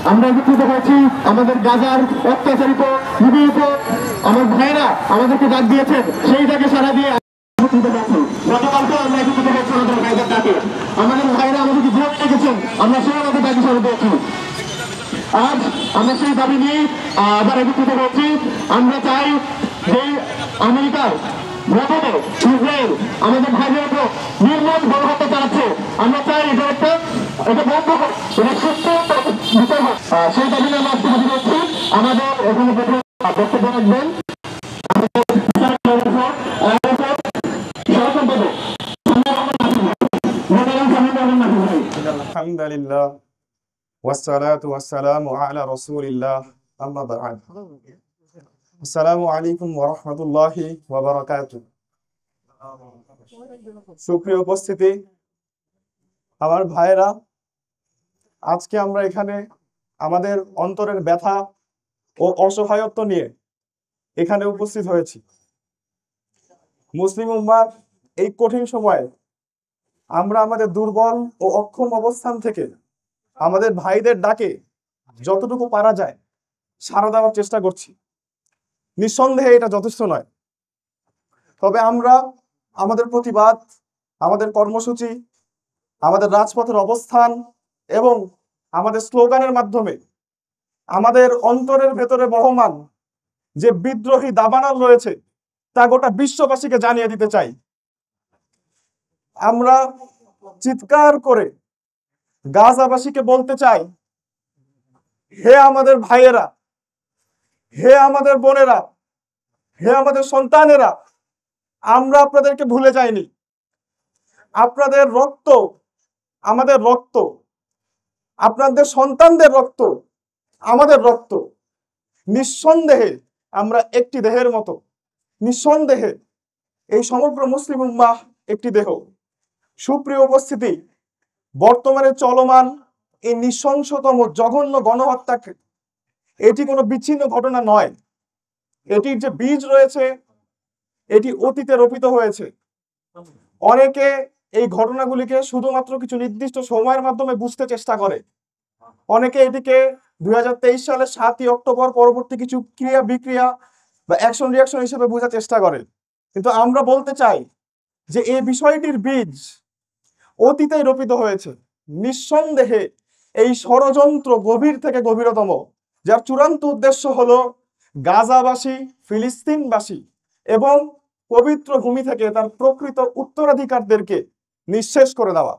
আমরা একত্রিত হয়েছি আমাদের গাজার অত্যাচারিত নিপীড়িত আমার ভাইরা আমাদেরকে ডাক দিয়েছেন, সেই ডাকে সাড়া দিয়ে গতকালকে আমরা একত্রিত হয়েছি আমাদের ভাইদের ডাকে। আমাদের ভাইরা আমাদেরকে যেভাবে রেখেছেন আমরা সেই আমাদের ডাকে সাড়া দিয়েছি। আজ আমরা সেই দাবি নিয়ে আবার একত্রিত হয়েছি। আমরা চাই যে আমেরিকার মদতে ইসরায়েল আমাদের ভাইদের উপর নির্মম গণহত্যা চালাচ্ছে, আমরা চাই এটা বন্ধ হোক, এটা সুস্থ বিচার হোক। সেই দাবি নিয়ে আমরা আজকে হাজির হচ্ছি। আমাদের এখানে বক্তব্য রাখবেন আলহামদুলিল্লাহ ওয়াসসালাতু ওয়াসসালামু আলা রাসূলিল্লাহ আম্মা বা'দ। আসসালামু আলাইকুম ওয়া রাহমাতুল্লাহি ওয়া বারাকাতুহু। সুপ্রিয় উপস্থিতি, আমার ভাইরা, আজকে আমরা এখানে আমাদের অন্তরের ব্যথা ও অসহায়ত্ব নিয়ে এখানে উপস্থিত হয়েছি। মুসলিম উম্মাহর এই কঠিন সময়ে আমরা আমাদের দুর্বল ও অক্ষম অবস্থান থেকে আমাদের ভাইদের ডাকে যতটুকু পারা যায় সাড়া দেওয়ার চেষ্টা করছি। নিঃসন্দেহে এটা যথেষ্ট নয়, তবে আমরা আমাদের প্রতিবাদ, আমাদের কর্মসূচি, আমাদের রাজপথের অবস্থান এবং আমাদের স্লোগানের মাধ্যমে আমাদের অন্তরের ভেতরে বহমান যে বিদ্রোহী দাবানল রয়েছে তা গোটা বিশ্ববাসীকে জানিয়ে দিতে চাই। আমরা চিৎকার করে গাজাবাসীকে বলতে চাই, হে আমাদের ভাইয়েরা, হে আমাদের বোনেরা, হে আমাদের সন্তানেরা, আমরা আপনাদেরকে ভুলে যাইনি। আপনাদের রক্ত আমাদের রক্ত, আপনাদের সন্তানদের রক্ত আমাদের রক্ত। নিঃসন্দেহে আমরা একটি দেহের মতো, নিঃসন্দেহে এই সমগ্র মুসলিম উম্মাহ একটি দেহ। সুপ্রিয় উপস্থিতি, বর্তমানে চলমান এই নৃশংসতম জঘন্য গণহত্যাকে এটি কোনো বিচ্ছিন্ন ঘটনা নয়। এটির যে বীজ রয়েছে এটি অতীতে রোপিত হয়েছে। অনেকে এই ঘটনাগুলিকে শুধুমাত্র কিছু নির্দিষ্ট সময়ের মাধ্যমে বুঝতে চেষ্টা করে। অনেকে এটিকে 2023 সালের 7ই অক্টোবর পরবর্তী কিছু ক্রিয়া বিক্রিয়া বা অ্যাকশন রিয়াকশন হিসেবে বোঝার চেষ্টা করে। কিন্তু আমরা বলতে চাই যে এই বিষয়টির বীজ অতীতেই রোপিত হয়েছে। নিঃসন্দেহে এই ষড়যন্ত্র গভীর থেকে গভীরতম, যার চূড়ান্ত উদ্দেশ্য হলো গাজাবাসী, ফিলিস্তিনবাসী এবং পবিত্র ভূমি থেকে তার প্রকৃত উত্তরাধিকারদেরকে নিঃশেষ করে দেওয়া।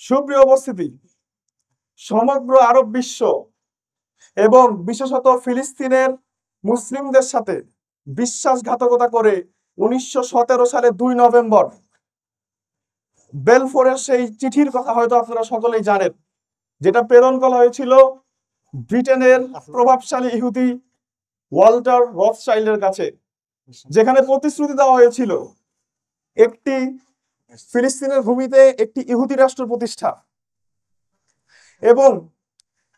সুপ্রিয় উপস্থিতি, সমগ্র আরব বিশ্ব এবং বিশেষত ফিলিস্তিনের মুসলিমদের সাথে বিশ্বাসঘাতকতা করে 1917 সালে 2 নভেম্বর বেলফোরের সেই চিঠির কথা হয়তো আপনারা সকলেই জানেন, যেটা প্রেরণ করা হয়েছিল ব্রিটেনের প্রভাবশালী ইহুদি ওয়াল্টার রথশাইল্ডের কাছে, যেখানে প্রতিশ্রুতি দেওয়া হয়েছিল একটি ফিলিস্তিনের ভূমিতে একটি ইহুদি রাষ্ট্র প্রতিষ্ঠা, এবং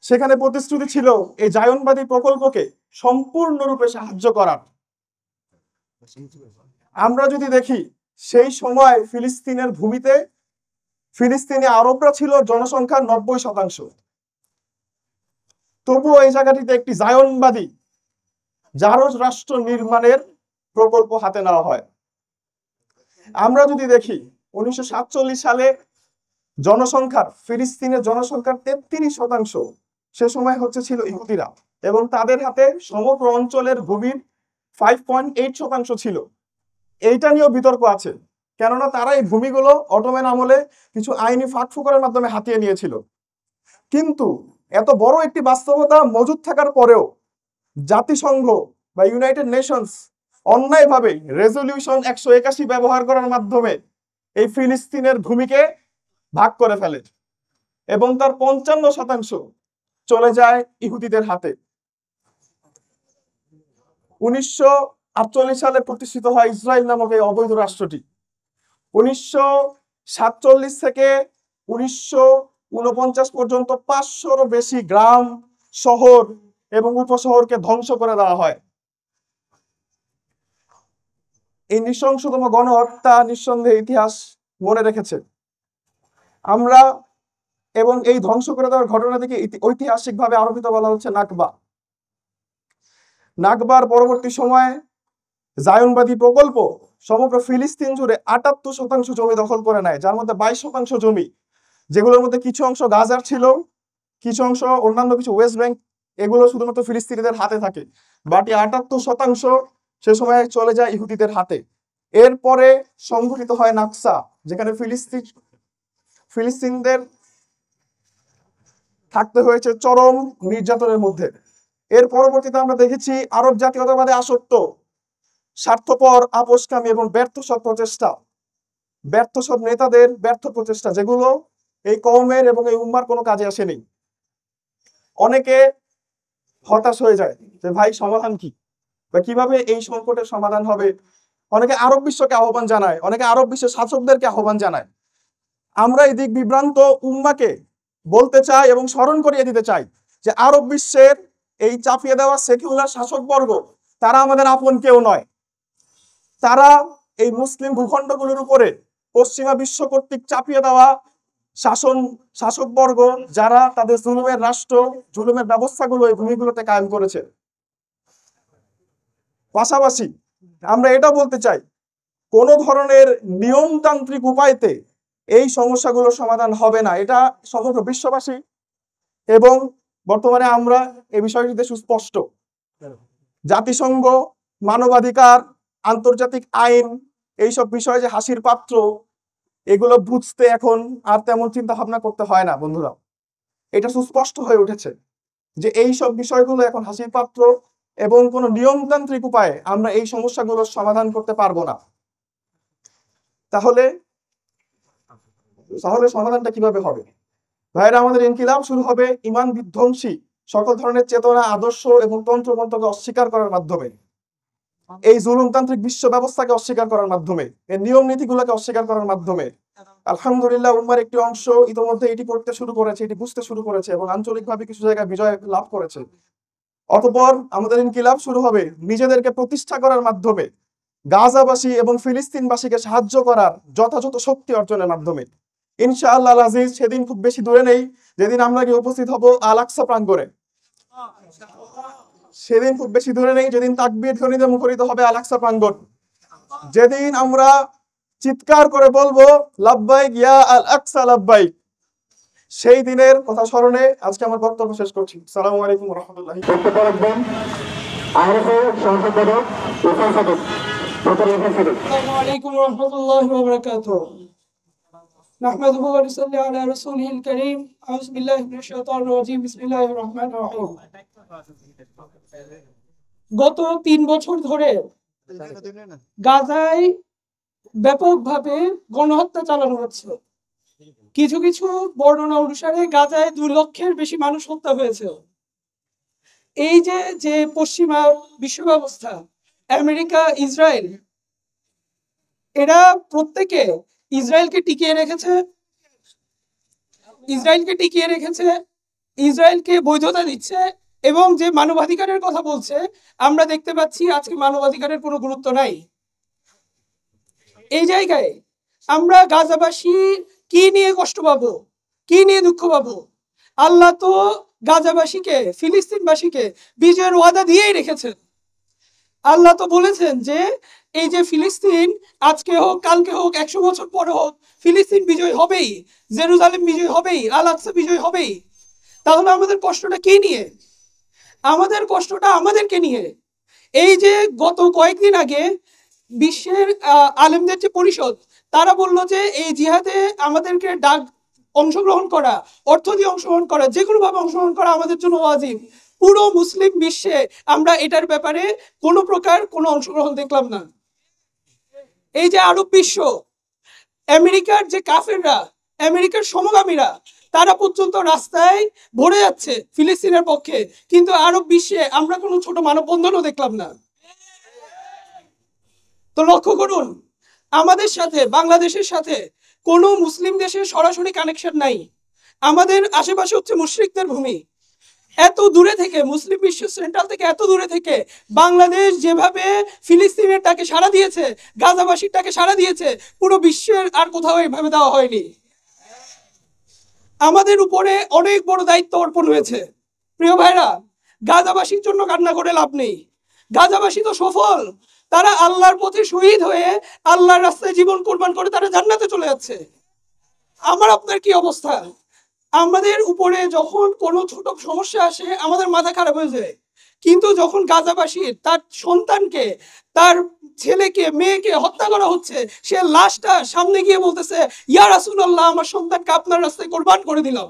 সেখানে প্রতিশ্রুতি ছিল এই জায়নবাদী প্রকল্পকে সম্পূর্ণরূপে সাহায্য করার। আমরা যদি দেখি সেই সময় ফিলিস্তিনের ভূমিতে ফিলিস্তিনি আরবরা ছিল জনসংখ্যার 90%। তবুও এই জায়গাটিতে একটি জায়নবাদী জারজ রাষ্ট্র নির্মাণের প্রকল্প হাতে নেওয়া হয়। আমরা যদি দেখি 1947 সালে জনসংখ্যার ফিলিস্তিনের জনসংখ্যার 33% সে সময় ছিল ইহুদিরা, এবং তাদের হাতে সমগ্র অঞ্চলের ভূমির 5.8% ছিল। এইটা নিয়েও বিতর্ক আছে, কেননা তারা এই ভূমিগুলো অটোম্যান আমলে কিছু আইনি ফাঁকফোকরের মাধ্যমে হাতিয়ে নিয়েছিল। কিন্তু এত বড় একটি বাস্তবতা মজুদ থাকার পরেও জাতিসংঘ বা ইউনাইটেড নেশনস অন্যায়ভাবে রেজলিউশন 181 ব্যবহার করার মাধ্যমে এই ফিলিস্তিনের ভূমিকে ভাগ করে ফেলে এবং তার 55% চলে যায় ইহুদিদের হাতে। 1948 সালে প্রতিষ্ঠিত হয় ইসরায়েল নামক এই অবৈধ রাষ্ট্রটি। 1947 থেকে 1949 পর্যন্ত 500-রও বেশি গ্রাম, শহর এবং উপশহরকে ধ্বংস করে দেওয়া হয়। এই নৃশংসতম গণহত্যা নিঃসন্দেহে ইতিহাস মনে রেখেছে আমরা, এবং এই ধ্বংস করে দেওয়ার ঘটনাটিকে ঐতিহাসিকভাবে আরোপিত বলা হচ্ছে নাকবা। নাকবার পরবর্তী সময়ে জায়নবাদী প্রকল্প সমগ্র ফিলিস্তিন জুড়ে 78% জমি দখল করে নেয়, যার মধ্যে 22% জমি, যেগুলোর মধ্যে কিছু অংশ গাজার ছিল, কিছু অংশ অন্যান্য কিছু ওয়েস্ট ব্যাংক, এগুলো শুধুমাত্র ফিলিস্তিনিদের হাতে থাকে। বাকি 78% সে সময় চলে যায় ইহুদিদের হাতে। এরপরে সংঘটিত হয় নাকসা, যেখানে ফিলিস্তিনদের থাকতে হয়েছে চরম নির্যাতনের মধ্যে। এর পরবর্তীতে আমরা দেখেছি আরব জাতীয়তাবাদে আসক্ত, স্বার্থপর, আপোষকামী এবং ব্যর্থ সব নেতাদের ব্যর্থ প্রচেষ্টা, যেগুলো এই কওমের এবং এই উম্মার কোনো কাজে আসেনি। অনেকে হতাশ হয়ে যায় যে ভাই সমাধান কি, বা কিভাবে এই সংকটের সমাধান হবে। অনেকে আরব বিশ্বকে আহ্বান জানায়, অনেকে আরব বিশ্বের শাসকদেরকে আহ্বান জানায়। আমরা এই দিক বিভ্রান্ত উম্মাকে বলতে চাই এবং স্মরণ করিয়ে দিতে চাই যে আরব বিশ্বের এই চাপিয়ে দেওয়া সেকুলার শাসকবর্গ তারা আমাদের আপন কেউ নয়। তারা এই মুসলিম ভূখণ্ডগুলোর উপরে পশ্চিমা বিশ্ব কর্তৃক চাপিয়ে দেওয়া শাসকবর্গ, যারা তাদের জুলুমের রাষ্ট্র, জুলুমের ব্যবস্থাগুলো এই ভূমিগুলোতে কায়েম করেছে। পাশাপাশি আমরা এটা বলতে চাই, কোন ধরনের নিয়মতান্ত্রিক উপায়তে এই সমস্যাগুলোর সমাধান হবে না, এটা সমগ্র বিশ্ববাসী এবং বর্তমানে আমরা এই বিষয়টিতে সুস্পষ্ট। জাতিসংঘ, মানবাধিকার, আন্তর্জাতিক আইন, এইসব বিষয়ে যে হাসির পাত্র, এগুলো বুঝতে এখন আর তেমন চিন্তা ভাবনা করতে হয় না বন্ধুরা। এটা সুস্পষ্ট হয়ে উঠেছে যে এই সব বিষয়গুলো এখন হাসির পাত্র এবং কোনো নিয়মতান্ত্রিক উপায়ে আমরা এই সমস্যাগুলোর সমাধান করতে পারবো না। তাহলে সমাধানটা কিভাবে হবে? ভাইরা, আমাদের ইনকিলাব শুরু হবে ঈমান বিধ্বংসী সকল ধরনের চেতনা, আদর্শ এবং তন্ত্রমন্ত্রকে অস্বীকার করার মাধ্যমে, এই জুলুমতান্ত্রিক বিশ্ব ব্যবস্থাকে অস্বীকার করার মাধ্যমে, এই নিয়ম নীতিগুলোকে অস্বীকার করার মাধ্যমে। আলহামদুলিল্লাহ, উম্মার একটি অংশ ইতিমধ্যে এটি করতে শুরু করেছে, এটি বুঝতে শুরু করেছে এবং আঞ্চলিকভাবে কিছু জায়গায় বিজয় লাভ করেছে। অতঃপর আমাদের ইনকিলাব শুরু হবে নিজেদেরকে প্রতিষ্ঠা করার মাধ্যমে, গাজাবাসী এবং ফিলিস্তিনবাসীকে সাহায্য করার যথাযথ শক্তি অর্জনের মাধ্যমে। ইনশাআল্লাহ আজিজ, সেদিন খুব বেশি দূরে নেই যেদিন আমরা গিয়ে উপস্থিত হব আল আকসা প্রাঙ্গণে। সেদিন খুব বেশি দূরে নেই যেদিন তাকবীর ধ্বনিতে মুখরিত হবে আল আকসা প্রাঙ্গণ, যেদিন আমরা চিৎকার করে বলবো লাব্বাইক ইয়া আল আকসা লাব্বাইক। সেই দিনের কথা স্মরণে আজকে আমার বক্তব্য শেষ করছি। আসসালামু আলাইকুম ওয়া রাহমাতুল্লাহি ওয়া বারাকাতুহু। আসসালামু আলাইকুম ওয়া রাহমাতুল্লাহি ওয়া বারাকাতুহু। নাহমাদুহু ওয়া নুসাল্লি আলা রাসূলিল কারীম। আউযু বিল্লাহি মিনাশ শাইতানির রাজীম। বিসমিল্লাহির রহমানির রহিম। গত 3 বছর ধরে গাজায় ব্যাপকভাবে গণহত্যা চালানো হচ্ছে। কিছু কিছু বর্ণনা অনুসারে গাজায় 2 লক্ষের বেশি মানুষ হত্যা হয়েছে। এই যে পশ্চিমা বিশ্ব ব্যবস্থা, আমেরিকা, ইসরায়েল, এরা প্রত্যেকে ইসরায়েলকে টিকিয়ে রেখেছে, ইসরায়েলকে বৈধতা দিচ্ছে এবং যে মানবাধিকারের কথা বলছে, আমরা দেখতে পাচ্ছি আজকে মানবাধিকারের কোনো গুরুত্ব নাই। এই জায়গায় আমরা গাজাবাসী কি নিয়ে কষ্ট পাবো, কি নিয়ে দুঃখ পাবো? আল্লাহ তো গাজাবাসীকে, ফিলিস্তিনবাসীকে বিজয়ের ওয়াদা দিয়েই রেখেছেন। আল্লাহ তো বলেছেন যে এই যে ফিলিস্তিন আজকে হোক, কালকে হোক, 100 বছর পরে হোক, ফিলিস্তিন বিজয় হবেই, জেরুজালেম বিজয় হবেই, আল আকসা বিজয় হবেই। তাহলে আমাদের কষ্টটা কি নিয়ে? আমাদের কষ্টটা আমাদেরকে নিয়ে। এই যে গত কয়েকদিন আগে বিশ্বের আলেমদের যে পরিষদ, তারা বললো যে এই জিহাদে আমাদেরকে অংশগ্রহণ করা, অর্থ দিয়ে অংশগ্রহণ করা, যে কোনো ভাবে অংশগ্রহণ করা আমাদের জন্য ওয়াজিব। পুরো মুসলিম বিশ্বে আমরা এটার ব্যাপারে কোনো প্রকার কোনো অংশগ্রহণ দেখলাম না। এই যে আরব বিশ্ব, আমেরিকার যে কাফেররা, আমেরিকার সমগামীরা, তারা পর্যন্ত রাস্তায় ভরে যাচ্ছে ফিলিস্তিনের পক্ষে, কিন্তু আরব বিশ্বে আমরা কোনো ছোট মানববন্ধনও দেখলাম না। তো লক্ষ্য করুন, আমাদের সাথে বাংলাদেশের সাথে কোনো মুসলিম দেশের সরাসরি কানেকশন নাই। আমাদের আশেপাশে হচ্ছে মুশরিকদের ভূমি। এত দূরে থেকে, মুসলিম বিশ্ব সেন্ট্রাল থেকে এত দূরে থেকে বাংলাদেশ যেভাবে ফিলিস্তিনের ডাকে সাড়া দিয়েছে, গাজাবাসীর ডাকে সাড়া দিয়েছে, পুরো বিশ্বের আর কোথাও এভাবে দেওয়া হয়নি। আমাদের উপরে অনেক বড় দায়িত্ব অর্পণ হয়েছে। প্রিয় ভাইরা, গাজাবাসীর জন্য কান্না করে লাভ নেই। গাজাবাসী তো সফল, তারা আল্লাহর পথে শহীদ হয়ে আল্লাহর রাস্তায় জীবন কোরবান করে তারা জান্নাতে চলে যাচ্ছে। আমার আপনার কি অবস্থা? আমাদের উপরে যখন কোনো ছোট সমস্যা আসে আমাদের মাথা খারাপ হয়ে যায়, কিন্তু যখন গাজাবাসীর তার সন্তানকে, তার ছেলেকে, মেয়েকে হত্যা করা হচ্ছে, সে লাশটা সামনে গিয়ে বলতেছে, ইয়া রাসূলুল্লাহ, আমার সন্তানকে আপনার রাস্তায় কোরবান করে দিলাম।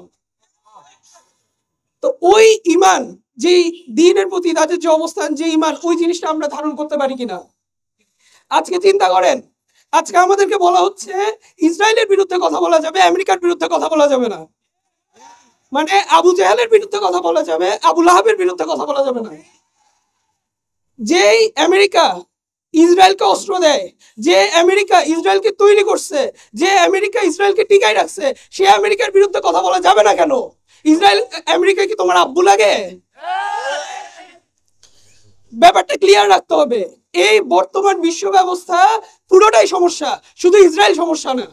তো ওই ইমান, যেই দ্বীনের প্রতি তাদের যে অবস্থান, যে ইমান, ওই জিনিসটা আমরা ধারণ করতে পারি কিনা। আজকে চিন্তা করেন, আজকে আমাদেরকে বলা হচ্ছে ইসরায়েলের বিরুদ্ধে কথা বলা যাবে, আমেরিকার বিরুদ্ধে কথা বলা যাবে না। মানে আবু জাহেলের বিরুদ্ধে কথা বলা যাবে, আবু লাহাবের বিরুদ্ধে কথা বলা যাবে না। যেই আমেরিকা ইসরায়েলকে অস্ত্র দেয়, যে আমেরিকা ইসরায়েলকে তৈরি করছে, যে আমেরিকা ইসরায়েলকে টিকায় রাখছে, সে আমেরিকার বিরুদ্ধে কথা বলা যাবে না কেন? ইসরায়েল আমেরিকা কি তোমার আব্বু লাগে? ব্যাপারটা ক্লিয়ার রাখতে হবে। এই বর্তমান বিশ্ব ব্যবস্থা পুরোটাই সমস্যা, শুধু ইসরায়েল সমস্যা না।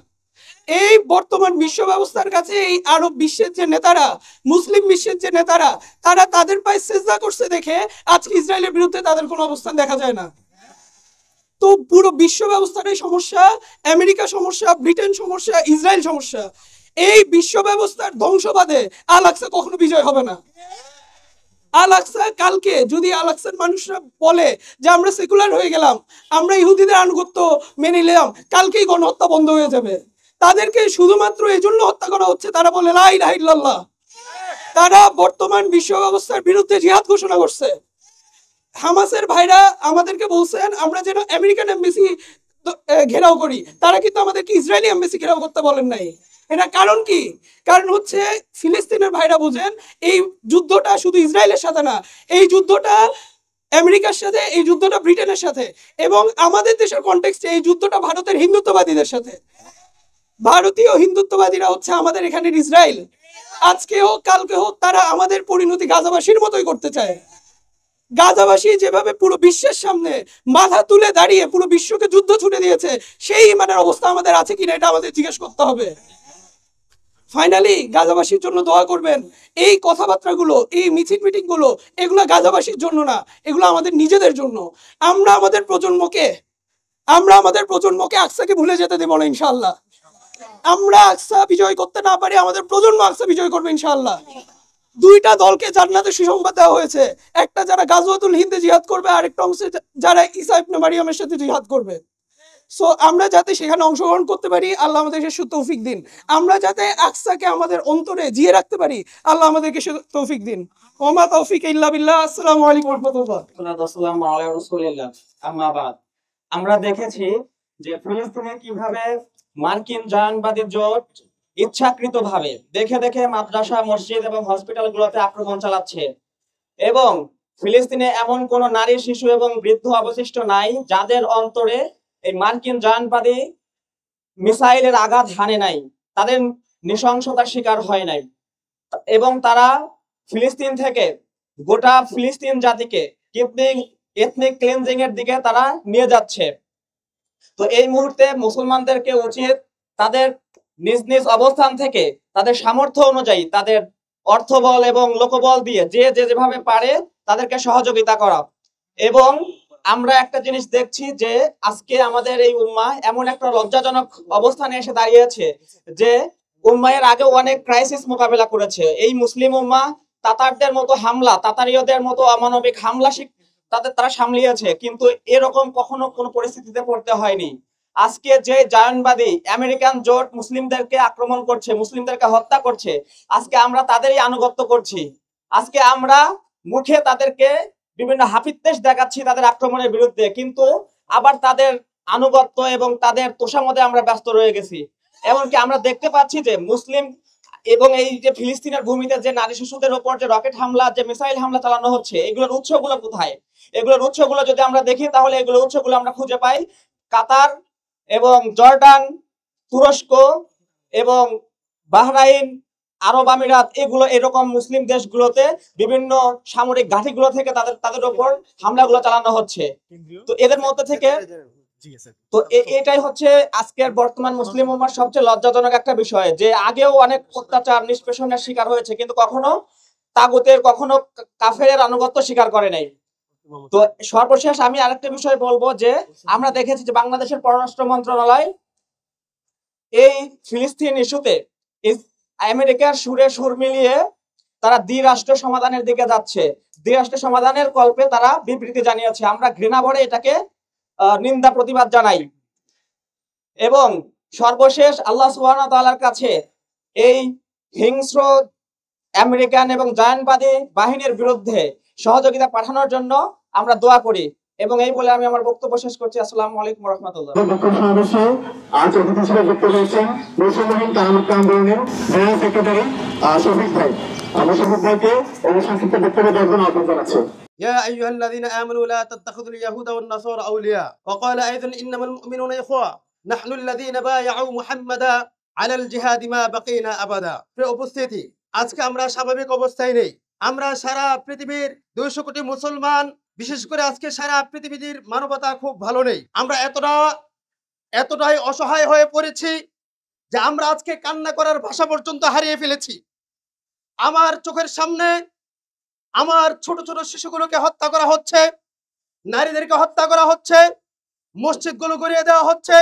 এই বর্তমান বিশ্ব ব্যবস্থার কাছে এই আরব বিশ্বের যে নেতারা, মুসলিম বিশ্বের যে নেতারা, তারা তাদের পায়ে সেজদা করছে দেখে আজকে ইসরায়েলের বিরুদ্ধে তাদের কোনো অবস্থান দেখা যায় না। তো পুরো বিশ্ব ব্যবস্থাটাই সমস্যা, আমেরিকা সমস্যা, ব্রিটেন সমস্যা, ইসরায়েল সমস্যা। এই বিশ্ব ব্যবস্থার ধ্বংসবাদে আল আকসা কখনো বিজয় হবে না। আল আকসা কালকে যদি আল আকসার মানুষরা বলে যে আমরা সেকুলার হয়ে গেলাম, আমরা ইহুদিদের আনুগত্য মেনে নিলাম, কালকেই গণহত্যা বন্ধ হয়ে যাবে। তাদেরকে শুধুমাত্র এই জন্য হত্যা করা হচ্ছে, তারা বলে লা ইলাহা ইল্লাল্লাহ। তারা বর্তমান বিশ্ব ব্যবস্থার বিরুদ্ধে জিহাদ ঘোষণা করছে। হামাসের ভাইরা আমাদেরকে বলছেন আমরা যেন আমেরিকান এমবেসি ঘেরাও করি, তারা কিন্তু আমাদেরকে ইসরায়েলি এমবেসি ঘেরাও করতে বলেন নাই। এটা কারণ কি? কারণ হচ্ছে ফিলিস্তিনের ভাইরা বোঝেন এই যুদ্ধটা শুধু ইসরায়েলের সাথে না, এই যুদ্ধটা আমেরিকার সাথে, এই যুদ্ধটা ব্রিটেনের সাথে, এবং আমাদের দেশের কনটেক্সটে এই যুদ্ধটা ভারতের হিন্দুত্ববাদীদের সাথে। ভারতীয় হিন্দুত্ববাদীরা হচ্ছে আমাদের এখানের ইসরায়েল। আজকে হোক কালকে হোক তারা আমাদের পরিণতি গাজাবাসীর মতোই করতে চায়। গাজাবাসী যেভাবে পুরো বিশ্বের সামনে মাথা তুলে দাঁড়িয়ে পুরো বিশ্বকে যুদ্ধ ছুটে দিয়েছে, সেই ইমানের অবস্থা আমাদের আছে কিনা এটা আমাদের জিজ্ঞেস করতে হবে। ফাইনালি গাজাবাসীর জন্য দোয়া করবেন। এই কথাবার্তাগুলো, এই মিছিল মিটিং গুলো, এগুলো গাজাবাসীর জন্য না, এগুলো আমাদের নিজেদের জন্য। আমরা আমাদের প্রজন্মকে আকসাকে ভুলে যেতে দেব না ইনশাআল্লাহ। আমরা আকসা বিজয় করতে না পারি, আমাদের প্রজন্ম আকসা বিজয় করবে ইনশাআল্লাহ। দুইটা দলকে জান্নাতের সুসংবাদ দেওয়া হয়েছে, একটা যারা গাজওয়াতুল হিন্দে জিহাদ করবে, আরেকটা অংশে যারা ঈসা ইবনে মারিয়ামের সাথে জিহাদ করবে। সো আমরা যাতে সেখানে অংশগ্রহণ করতে পারি, আল্লাহ আমাদেরকে সে তৌফিক দিন। আমরা যাতে আকসাকে আমাদের অন্তরে জিয়ে রাখতে পারি, আল্লাহ আমাদেরকে সে তৌফিক দিন। ওমা তৌফিক ইল্লা বিল্লাহ। আসসালামু আলাইকুম ওয়া রাহমাতুল্লাহ। আসসালামু আলা রাসূলিল্লাহ। আম্মা বাদ। আমরা দেখেছি যে ফিলিস্তিনে কিভাবে মার্কিন জায়নবাদী জোট ইচ্ছাকৃতভাবে দেখে দেখে মাদ্রাসা, মসজিদ এবং হসপিটালগুলোতে আক্রমণ চালাচ্ছে, এবং ফিলিস্তিনে এমন কোন নারী, শিশু এবং বৃদ্ধ অবশিষ্ট নাই যাদের অন্তরে এই মার্কিন জায়নবাদী মিসাইলের আঘাত হানে নাই, তাদের নৃশংসতার শিকার হয় নাই, এবং তারা ফিলিস্তিন থেকে গোটা ফিলিস্তিন জাতিকে এথনিক ক্লিনজিং এর দিকে তারা নিয়ে যাচ্ছে। তো এই মুহূর্তে মুসলমানদেরকে উচিত তাদের নিজ নিজ অবস্থান থেকে তাদের সামর্থ্য অনুযায়ী তাদের অর্থবল এবং লোকবল দিয়ে যে যেভাবে পারে তাদেরকে সহযোগিতা করা। এবং আমরা একটা জিনিস দেখছি যে আজকে আমাদের এই উম্মাহ এমন একটা লজ্জাজনক অবস্থানে এসে দাঁড়িয়েছে যে উম্মাহের আগেও অনেক ক্রাইসিস মোকাবেলা করেছে। এই মুসলিম উম্মাহ তাতারদের মতো হামলা, তাতারীয়দের মতো অমানবিক হামলা তারা সামলিয়েছে, কিন্তু এরকম কখনো কোনো পরিস্থিতিতে পড়তে হয়নি। আজকে যে জায়নবাদী আমেরিকান জোট মুসলিমদেরকে আক্রমণ করছে, মুসলিমদেরকে হত্যা করছে, আজকে আমরা তাদেরই আনুগত্য করছি। আজকে আমরা মুখে তাদেরকে বিভিন্ন হাফিত্তেশ দেখাচ্ছি তাদের আক্রমণের বিরুদ্ধে, কিন্তু আবার তাদের আনুগত্য এবং তাদের তোষামদে আমরা ব্যস্ত রয়ে গেছি। এমনকি আমরা দেখতে পাচ্ছি যে মুসলিম এবং এই যে ফিলিস্তিনের ভূমিতে যে নারী শিশুদের উপর যে রকেট হামলা, যে মিসাইল হামলা চালানো হচ্ছে, এগুলোর উৎসগুলো কোথায়? এগুলোর উৎসগুলো যদি আমরা দেখি তাহলে এগুলোর উৎসগুলো আমরা খুঁজে পাই কাতার এবং জর্ডান, তুরস্ক এবং বাহরাইন, আরব আমিরাত, এগুলো এরকম মুসলিম দেশগুলোতে বিভিন্ন সামরিক ঘাঁটিগুলো থেকে তাদের উপর হামলাগুলো চালানো হচ্ছে। তো এদের মধ্যে থেকে এটাই হচ্ছে আজকের বর্তমান মুসলিম উম্মার সবচেয়ে লজ্জাজনক একটা বিষয়, যে আগেও অনেক অত্যাচার নিষ্পেষণের শিকার হয়েছে, কিন্তু কখনো তাগুতের, কখনো কাফেরের আনুগত্য স্বীকার করে নাই। তো সর্বশেষ আমি আরেকটা বিষয় বলবো, যে আমরা দেখেছি যে বাংলাদেশের পররাষ্ট্র মন্ত্রণালয় এই ফিলিস্তিন ইস্যুতে আমেরিকার সুরে সুর মিলিয়ে তারা দ্বিরাষ্ট্র সমাধানের দিকে যাচ্ছে। দ্বিরাষ্ট্র সমাধানের কল্পে তারা বিবৃতি জানিয়েছে। আমরা ঘৃণা ভরে এটাকে নিন্দা প্রতিবাদ জানাই। এবং সর্বশেষ আল্লাহ সুবহানাহু ওয়া তাআলার কাছে এই হিংস্র আমেরিকান এবং জায়ান্টবাদী বাহিনীর বিরুদ্ধে সহযোগিতা পাঠানোর জন্য আমরা দোয়া করি। এবং এই বলে আমি আমার বক্তব্য শেষ করছি। আসসালামু আলাইকুম ওয়া রাহমাতুল্লাহ। বিক্ষোভ সমাবেশে আজ অতিথি হিসেবে যুক্ত হয়েছেন মুসলিম তাহমিদ আন্দোলনের জেনারেল সেক্রেটারি শফিক ভাই। আমরা শফিক ভাইকে অনুষ্ঠান থেকে বক্তব্য দেওয়ার জন্য আহ্বান জানাচ্ছি। يا أيها الذين آمنوا لا تتخذوا اليهود والنصارى أولياء وقال أيضا إنما المؤمنون إخوة نحن الذين بايعوا محمدا على الجهاد ما بقينا أبدا। প্রিয় উপস্থিতি, আজকে আমরা স্বাভাবিক অবস্থায় নেই। আমরা সারা পৃথিবীর 200 কোটি মুসলমান, বিশেষ করে আজকে সারা পৃথিবীর মানবতা খুব ভালো নেই। আমরা এতটাই অসহায় হয়ে পড়েছি যে আমরা আজকে কান্না করার ভাষা পর্যন্ত হারিয়ে ফেলেছি। আমার চোখের সামনে আমার ছোট ছোট শিশুগুলোকে হত্যা করা হচ্ছে, নারীদেরকে হত্যা করা হচ্ছে, মসজিদগুলো গড়িয়ে দেওয়া হচ্ছে,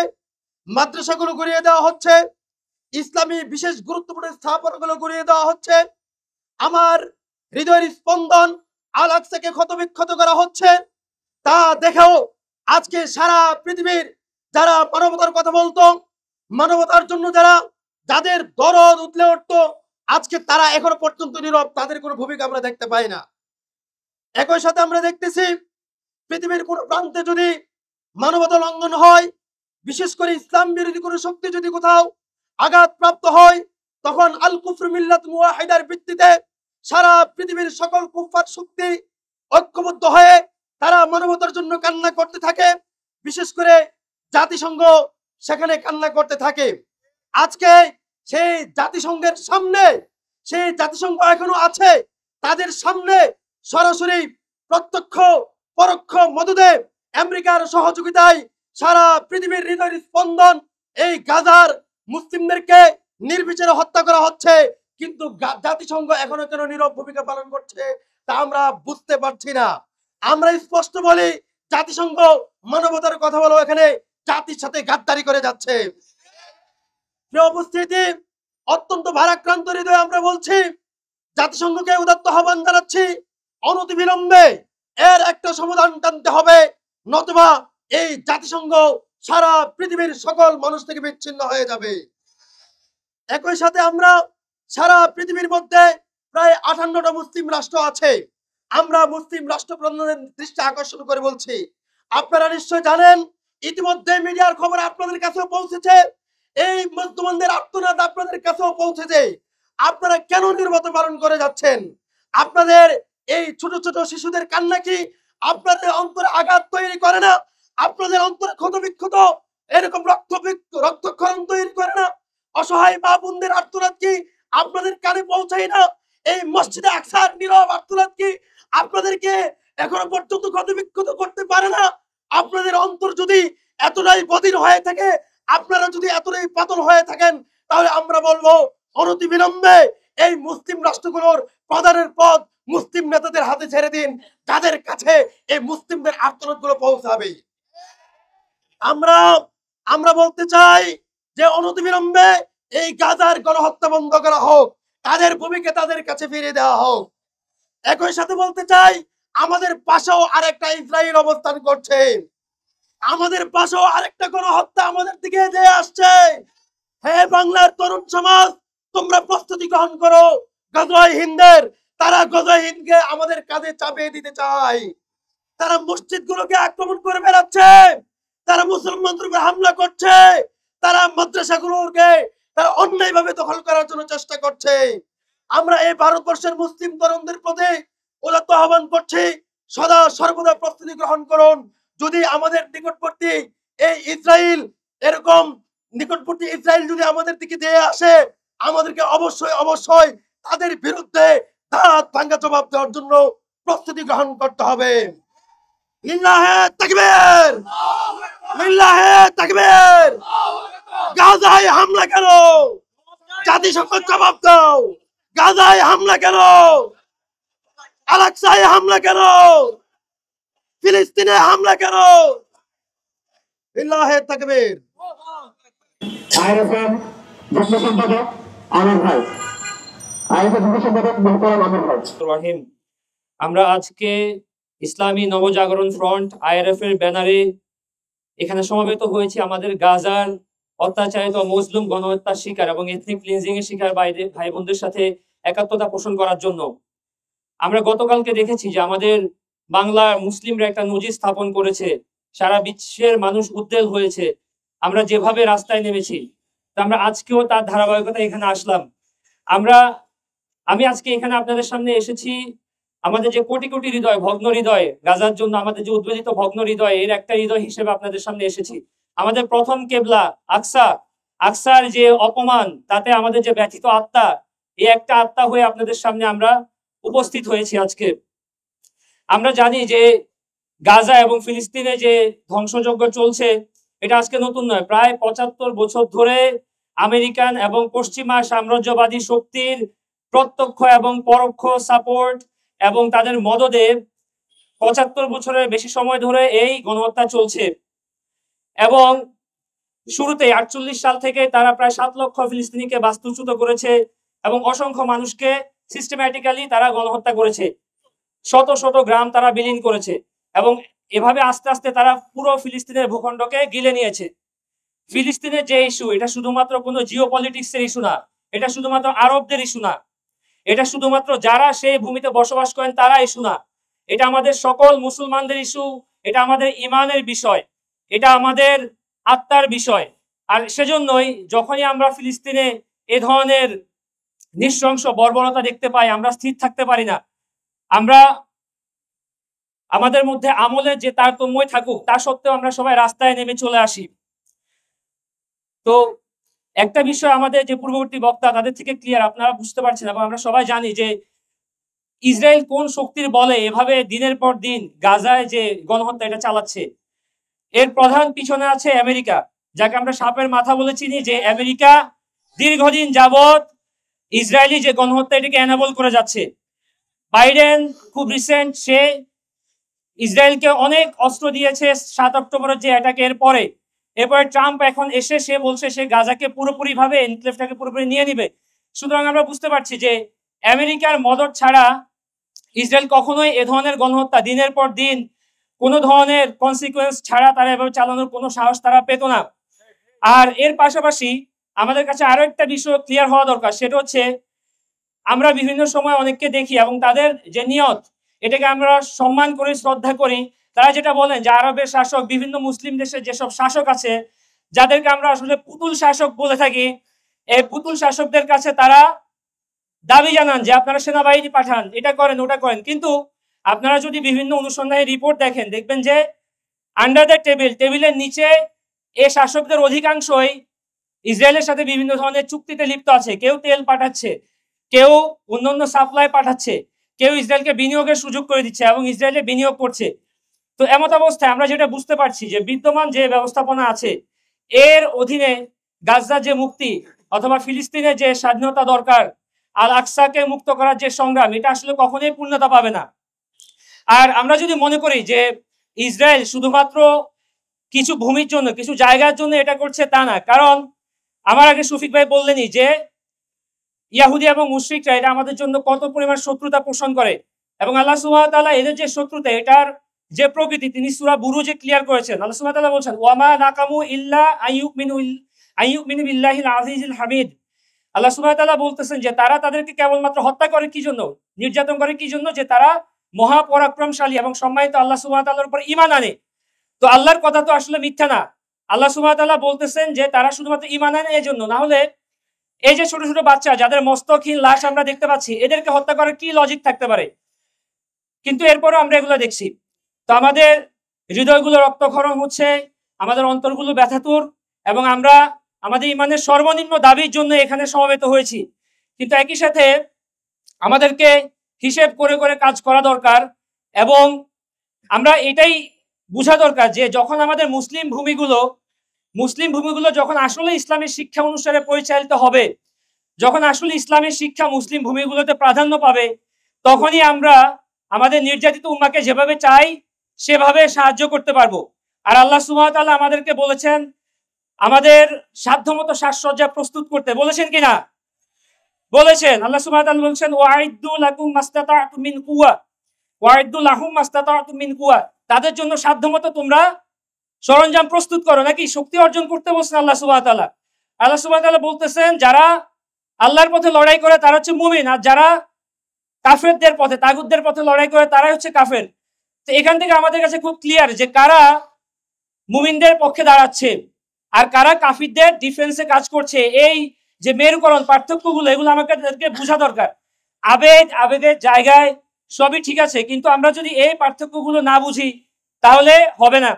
মাদ্রাসাগুলো গড়িয়ে দেওয়া হচ্ছে, ইসলামী বিশেষ গুরুত্বপূর্ণ স্থাপনাগুলো গড়িয়ে দেওয়া হচ্ছে। আমার হৃদয়ের স্পন্দন আল আকসাকে ক্ষতবিক্ষত করা হচ্ছে। তা দেখেও আজকে সারা পৃথিবীর যারা মানবতার কথা বলতো, মানবতার জন্য যাদের দরদ উতলে উঠতো, আজকে তারা এখনো পর্যন্ত নীরব। তাদের কোনো ভূমিকা আমরা দেখতে পাই না। একই সাথে আমরা দেখতেছি পৃথিবীর কোন প্রান্তে যদি মানবতা লঙ্ঘন হয়, বিশেষ করে ইসলাম বিরোধী কোনো শক্তি যদি কোথাও আঘাতপ্রাপ্ত হয়, তখন আল কুফর মিল্লাত মুওয়াহিদার ভিত্তিতে সারা পৃথিবীর সকল কুফফার শক্তি ঐক্যবদ্ধ হয়ে তারা মানবতার জন্য কান্না করতে থাকে। বিশেষ করে জাতিসংঘ সেখানে কান্না করতে থাকে। আজকে সেই জাতিসংঘের সামনে, সেই জাতিসংঘ এখনো আছে, তাদের সামনে সরাসরি প্রত্যক্ষ পরোক্ষ মদদে আমেরিকার সহযোগিতায় সারা পৃথিবীর হৃদয়ের স্পন্দন এই গাজার মুসলিমদেরকে নির্বিচারে হত্যা করা হচ্ছে। কিন্তু জাতিসংঘ এখনো কেন নীরব ভূমিকা পালন করছে তা আমরা বুঝতে পারছি না। আমরা স্পষ্ট বলি, জাতিসংঘ মানবতার কথা বলো, এখানে জাতির সাথে গাদ্দারি করে যাচ্ছে। প্রিয় উপস্থিতি, অত্যন্ত ভারাক্রান্ত হৃদয়ে আমরা বলছি, জাতিসংঘকে উদাত্ত আহ্বান জানাচ্ছি, অনতিবিলম্বে এর একটা সমাধান টানতে হবে, নতুবা এই জাতিসংঘ সারা পৃথিবীর সকল মানুষ থেকে বিচ্ছিন্ন হয়ে যাবে। একই সাথে আমরা সারা পৃথিবীর মধ্যে প্রায় 58টা মুসলিম রাষ্ট্র আছে। আমরা মুসলিম রাষ্ট্রপ্রধানদের দৃষ্টি আকর্ষণ করে বলছি, আপনারা নিশ্চয় জানেন, ইতিমধ্যে মিডিয়ার খবর আপনাদের কাছেও পৌঁছেছে, এই মুসলমানদের আর্তনাদ আপনাদের কাছেও পৌঁছেছে। আপনারা কেন নীরবতা পালন করে যাচ্ছেন? আপনাদের এই ছোট ছোট শিশুদের কান্না কি আপনাদের অন্তরে আঘাত তৈরি করে না? আপনাদের অন্তরে ক্ষতবিক্ষত এরকম রক্তক্ষরণ তৈরি করে না? অসহায় মা বোনদের আর্তনাদ কি আপনাদের কানে পৌঁছায় না? এই মসজিদে আকসার নীরব আর্তনাদ কি আপনাদেরকে এখনো পর্যন্ত ক্ষতবিক্ষত করতে পারে না? আপনাদের অন্তর যদি এতটাই বধির হয়ে থাকে, আপনারা যদি এতটাই পাতল হয়ে থাকেন, তাহলে আমরা বলবো অনতিবিলম্বে এই মুসলিম রাষ্ট্রগুলোর প্রধানের পদ মুসলিম নেতাদের হাতে ছেড়ে দিন, যাদের কাছে এই মুসলিমদের আর্তনাদ গুলো পৌঁছাবে। আমরা বলতে চাই যে অনতিবিলম্বে এই গাজার গণহত্যা বন্ধ করা হোক, তাদের ভূমিকা তাদের কাছে ফিরিয়ে দেওয়া হোক। একই সাথে বলতে চাই, আমাদের পাশেও আরেকটা ইসরায়েল অবস্থান করছে, আমাদের পাশেও আরেকটা গণহত্যা আমাদের দিকে এগিয়ে আসছে। হে বাংলার তরুণ সমাজ, তোমরা প্রস্তুতি গ্রহণ করো। গজওয়ে হিন্দের, তারা গজওয়ে হিন্দকে আমাদের কাঁধে চাপিয়ে দিতে চায়। তারা মসজিদগুলোকে আক্রমণ করে বেড়াচ্ছে, তারা মুসলমানদের উপর হামলা করছে, তারা মাদ্রাসাগুলোকে তারা অন্যায়ভাবে দখল করার জন্য চেষ্টা করছে। আমরা এই ভারতবর্ষের মুসলিম তরুণদের প্রতি উদাত্ত আহ্বান করছি, সদা সর্বদা প্রস্তুতি গ্রহণ করুন। যদি আমাদের নিকটবর্তী এই ইসরায়েল এরকম নিকটবর্তী ইসরায়েল যদি আমাদের দিকে দিয়ে আসে, আমাদেরকে অবশ্যই অবশ্যই তাদের বিরুদ্ধে দাঁত ভাঙ্গা জবাব দেওয়ার জন্য প্রস্তুতি গ্রহণ করতে হবে। লিল্লাহে তাকবীর, লিল্লাহে তাকবীর। গাজায় হামলা কেন? জাতিসংঘ জবাব দাও। গাজায় হামলা কেন? আল-আকসায় হামলা কেন? ফিলিস্তিনে হামলা কেন? লিল্লাহে তাকবীর। আইএফএম যুগ্ম সম্পাদক আমির ভাই, আইএফএম যুগ্ম সম্পাদক মোহতারাম আমির ভাই। রহিম, আমরা আজকে ইসলামী নবজাগরণ ফ্রন্ট আইআরএফ এর ব্যানারে এখানে সমবেত হয়েছি আমাদের গাজার অত্যাচারিত মুসলিম গণহত্যার শিকার এবং এথনিক ক্লিনজিং এর শিকার ভাই বোনদের সাথে একাত্মতা পোষণ করার জন্য। আমরা গতকালকে দেখেছি যে আমাদের বাংলার মুসলিমরা একটা নজির স্থাপন করেছে, সারা বিশ্বের মানুষ উদ্বেল হয়েছে আমরা যেভাবে রাস্তায় নেমেছি। তা আমরা আজকেও তার ধারাবাহিকতা এখানে আসলাম। আমি আজকে এখানে আপনাদের সামনে এসেছি আমাদের যে কোটি কোটি হৃদয়, ভগ্ন হৃদয়, গাজার জন্য আমাদের যে উদ্বেলিত ভগ্ন হৃদয়, এর একটা হৃদয় হিসেবে আপনাদের সামনে এসেছি। আমাদের প্রথম কেবলা আকসার যে অপমান, তাতে আমাদের যে ব্যথিত আত্মা, এই একটা আত্মা হয়ে আপনাদের সামনে আমরা উপস্থিত হয়েছি আজকে। আমরা জানি যে গাজা এবং ফিলিস্তিনে যে ধ্বংসযজ্ঞ চলছে, এটা আজকে নতুন নয়। প্রায় ৭৫ বছর ধরে আমেরিকান এবং পশ্চিমা সাম্রাজ্যবাদী শক্তির প্রত্যক্ষ এবং পরোক্ষ সাপোর্ট এবং তাদের মদদে ৭৫ বছরের বেশি সময় ধরে এই গণহত্যা চলছে। এবং শুরুতে ৪৮ সাল থেকে তারা প্রায় ৭ লক্ষ ফিলিস্তিনিকে বাস্তুচ্যুত করেছে এবং অসংখ্য মানুষকে সিস্টেম্যাটিক্যালি তারা গণহত্যা করেছে। শত শত গ্রাম তারা বিলীন করেছে এবং এভাবে আস্তে আস্তে তারা পুরো ফিলিস্তিনের ভূখণ্ডকে গিলে নিয়েছে। ফিলিস্তিনের যে ইস্যু, এটা শুধুমাত্র কোনো জিও পলিটিক্সের ইস্যু না, এটা শুধুমাত্র আরবদের ইস্যু না, এটা শুধুমাত্র যারা সেই ভূমিতে বসবাস করেন তারা ইস্যু না, এটা আমাদের সকল মুসলমানদের ইস্যু, এটা আমাদের ইমানের বিষয়, এটা আমাদের আত্মার বিষয়। আর সেজন্যই যখনই আমরা ফিলিস্তিনে এ ধরনের নৃশংস বর্বরতা দেখতে পাই, আমরা স্থির থাকতে পারি না। আমরা আমাদের মধ্যে আমলের যে তারতম্যই থাকুক, তা সত্ত্বেও আমরা সবাই রাস্তায় নেমে চলে আসি। তো একটা বিষয় আমাদের যে পূর্ববর্তী বক্তা তাদের থেকে ক্লিয়ার, আপনারা বুঝতে পারছেন এবং আমরা সবাই জানি যে ইসরায়েল কোন শক্তির বলে এভাবে দিনের পর দিন গাজায় যে গণহত্যা এটা চালাচ্ছে। এর প্রধান পিছনে আছে আমেরিকা, যাকে আমরা সাপের মাথা বলে চিনি, যে আমেরিকা দীর্ঘদিন যাবৎ ইসরায়েলি যে গণহত্যা এটাকে এনাবল করে যাচ্ছে। বাইডেন খুব রিসেন্ট সে ইসরায়েলকে অনেক অস্ত্র দিয়েছে ৭ অক্টোবরের যে অ্যাটাকের পরে। এরপরে ট্রাম্প এখন এসে সে বলছে সে গাজাকে পুরোপুরি ভাবে এনক্লেভটাকে পুরোপুরি নিয়ে নিবে। সুতরাং আমরা বুঝতে পারছি যে আমেরিকার মদদ ছাড়া ইসরায়েল কখনোই এ ধরনের গণহত্যা দিনের পর দিন কোনো ধরনের কনসিকুয়েন্স ছাড়া তারা এভাবে চালানোর কোনো সাহস তারা পেত না। আর এর পাশাপাশি আমাদের কাছে আরো একটা বিষয় ক্লিয়ার হওয়া দরকার, সেটা হচ্ছে আমরা বিভিন্ন সময় অনেককে দেখি এবং তাদের যে নিয়ত, এটাকে আমরা সম্মান করি, শ্রদ্ধা করি। তারা যেটা বলেন যে আরবের শাসক, বিভিন্ন মুসলিম দেশের যেসব শাসক আছে, যাদেরকে আমরা আসলে পুতুল শাসক বলে থাকি, এই পুতুল শাসকদের কাছে তারা দাবি জানান যে আপনারা সেনাবাহিনী পাঠান, এটা করেন, ওটা করেন। কিন্তু আপনারা যদি বিভিন্ন অনুসন্ধানী রিপোর্ট দেখেন, দেখবেন যে আন্ডার দ্য টেবিলের নিচে এই শাসকদের অধিকাংশই ইসরায়েলের সাথে বিভিন্ন ধরনের চুক্তিতে লিপ্ত আছে। কেউ তেল পাঠাচ্ছে, কেউ অন্যান্য সাপ্লাই পাঠাচ্ছে, কেউ ইসরায়েলকে বিনিয়োগের সুযোগ করে দিচ্ছে এবং ইসরায়েলে বিনিয়োগ করছে। তো এমত অবস্থায় আমরা যেটা বুঝতে পারছি যে বিদ্যমান যে ব্যবস্থাপনা আছে এর অধীনে গাজার যে মুক্তি অথবা ফিলিস্তিনের যে স্বাধীনতা দরকার, আল আকসাকে মুক্ত করার যে সংগ্রাম, এটা আসলে কখনোই পূর্ণতা পাবে না। আর আমরা যদি মনে করি যে ইসরায়েল শুধুমাত্র কিছু ভূমির জন্য, কিছু জায়গার জন্য এটা করছে, তা না। কারণ আমার আগে শফিক ভাই বললেনই যে ইয়াহুদি এবং মুশরিকরা এটা আমাদের জন্য কত পরিমাণ শত্রুতা পোষণ করে এবং আল্লাহ সুবহানাহু ওয়া তাআলা এদের যে শত্রুতা, এটার যে প্রকৃতি তিনি সূরা বুরুজে ক্লিয়ার করেছেন। আল্লাহ সুবহানাহু ওয়া তাআলা বলেছেন ওয়ামা নাকামু ইল্লা আইয়ুমিনু বিল্লাহিল আজিজিল হামিদ। আল্লাহ সুবহানাহু ওয়া তাআলা বলতেছেন যে তারা তাদেরকে কেবলমাত্র হত্যা করে কি জন্য, নির্যাতন করে কি জন্য, যে তারা মহাপরাক্রমশালী এবং সম্মানিত আল্লাহ সুবহানাহু ওয়া তাআলার উপর ঈমান আনে। তো আল্লাহর কথা তো আসলে মিথ্যা না। আল্লাহ সুবহানাহু ওয়া তাআলা বলতেছেন যে তারা শুধুমাত্র ঈমান আনে এই জন্য, না হলে এই যে ছোট ছোট বাচ্চা যাদের মস্তকহীন লাশ আমরা দেখতে পাচ্ছি, এদেরকে হত্যা করার কি লজিক থাকতে পারে? কিন্তু এরপরও আমরা এগুলো দেখছি। তো আমাদের হৃদয়গুলো রক্তক্ষরণ হচ্ছে, আমাদের অন্তরগুলো ব্যথাতুর এবং আমরা আমাদের ইমানের সর্বনিম্ন দাবির জন্য এখানে সমবেত হয়েছি। কিন্তু একই সাথে আমাদেরকে হিসেব করে করে কাজ করা দরকার এবং আমরা এটাই বোঝা দরকার যে যখন আমাদের মুসলিম ভূমিগুলো যখন আসলে ইসলামের শিক্ষা অনুসারে পরিচালিত হবে, যখন আসলে ইসলামের শিক্ষা মুসলিম ভূমিগুলোতে প্রাধান্য পাবে, তখনই আমরা আমাদের নির্যাতিত উম্মাকে যেভাবে চাই সেভাবে সাহায্য করতে পারবো। আর আল্লাহ সুবহানাহু ওয়া তাআলা আমাদেরকে বলেছেন আমাদের সাধ্যমতো সাজসজ্জা প্রস্তুত করতে, বলেছেন কিনা? বলেছেন। আল্লাহ সুবহানাহু ওয়া তাআলা বলেছেন ওয়াইদু লাকুম মাসতাতা'তুম মিন কুওয়া ওয়াইদু লাহুম মাসতাতা'তুম মিন কুওয়া, তাদের জন্য সাধ্যমতো তোমরা সরঞ্জাম প্রস্তুত করো। নাকি শক্তি অর্জন করতে বলছেন আল্লাহ সুবহানাহু ওয়া তাআলা। আল্লাহ সুবহানাহু ওয়া তাআলা বলতেছেন যারা আল্লাহর পথে লড়াই করে তারা হচ্ছে মুমিন, আর যারা কাফেরদের পথে তাগুতদের পথে লড়াই করে তারাই হচ্ছে কাফের। তো এখান থেকে আমাদের কাছে খুব ক্লিয়ার যে কারা মুমিনদের পক্ষে দাঁড়াচ্ছে আর কারা কাফিরদের ডিফেন্সে কাজ করছে। এই যে মেরুকরণ পার্থক্যগুলো, এগুলো আমাদেরকে বোঝা দরকার। আবেগের জায়গায় সবই ঠিক আছে, কিন্তু আমরা যদি এই পার্থক্যগুলো না বুঝি তাহলে হবে না।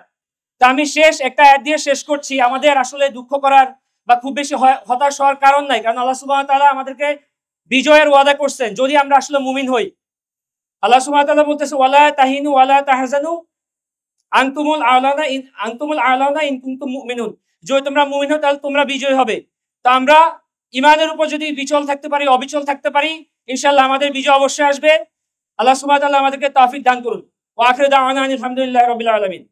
তা আমি একটা আয়াত দিয়ে শেষ করছি। আমাদের আসলে দুঃখ করার বা খুব বেশি হতাশ হওয়ার কারণ নাই, কারণ আল্লাহ সুবহানাহু ওয়া তাআলা আমাদেরকে বিজয়ের ওয়াদা করছেন যদি আমরা আসলে মুমিন হই। আল্লাহ সুবহানাহু ওয়া তাআলা বলতেছে ওয়ালা তাহিনু ওয়ালা তাহজানু আনতুমুল আ'লাউনা ইন কুনতুম মুমিনুন, যদি তোমরা মুমিন হও তাহলে তোমরা বিজয় হবে। তো আমরা ইমানের উপর যদি বিচল থাকতে পারি, অবিচল থাকতে পারি, ইনশাআল্লাহ আমাদের বিজয় অবশ্যই আসবে। আল্লাহ সুবহানাহু ওয়া তাআলা আমাদেরকে তৌফিক দান করুন। ওয়া আখিরু দাওয়ানা আলহামদুলিল্লাহি রাব্বিল আলামিন।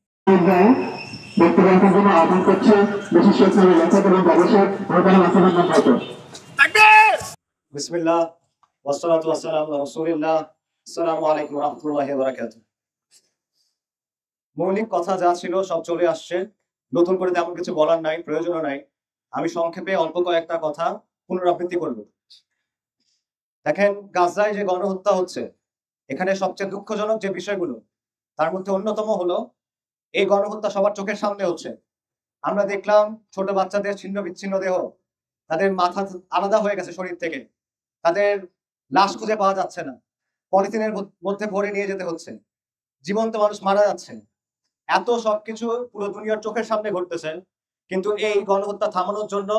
বক্তব্য রাখার জন্য আহ্বান করছে বিশিষ্ট ইসলামী লেখক এবং গবেষক মওলানা নাসিরুদ্দিন ভাইকে। বিসমিল্লাহ ওয়াসসালাতু ওয়াসসালামু আলা রাসূলিল্লাহ। আসসালামু আলাইকুম ওয়া রাহমাতুল্লাহি ওয়া বারাকাতুহু। মৌলিক কথা যা ছিল সব চলে আসছে, নতুন করে তেমন কিছু বলার নাই, প্রয়োজনও নাই। আমি সংক্ষেপে অল্প কয়েকটা কথা পুনরাবৃত্তি করব। দেখেন, গাজায় যে গণহত্যা হচ্ছে, এখানে সবচেয়ে দুঃখজনক যে বিষয়গুলো তার মধ্যে অন্যতম হলো এই গণহত্যা সবার চোখের সামনে হচ্ছে। আমরা দেখলাম ছোট বাচ্চাদের ছিন্ন বিচ্ছিন্ন দেহ, তাদের মাথা আলাদা হয়ে গেছে শরীর থেকে, তাদের লাশ খুঁজে পাওয়া যাচ্ছে না, পলিথিনের মধ্যে ভরে নিয়ে যেতে হচ্ছে, জীবন্ত মানুষ মারা যাচ্ছে। এত সবকিছু পুরো দুনিয়ার চোখের সামনে ঘটতেছে, কিন্তু এই গণহত্যা থামানোর জন্য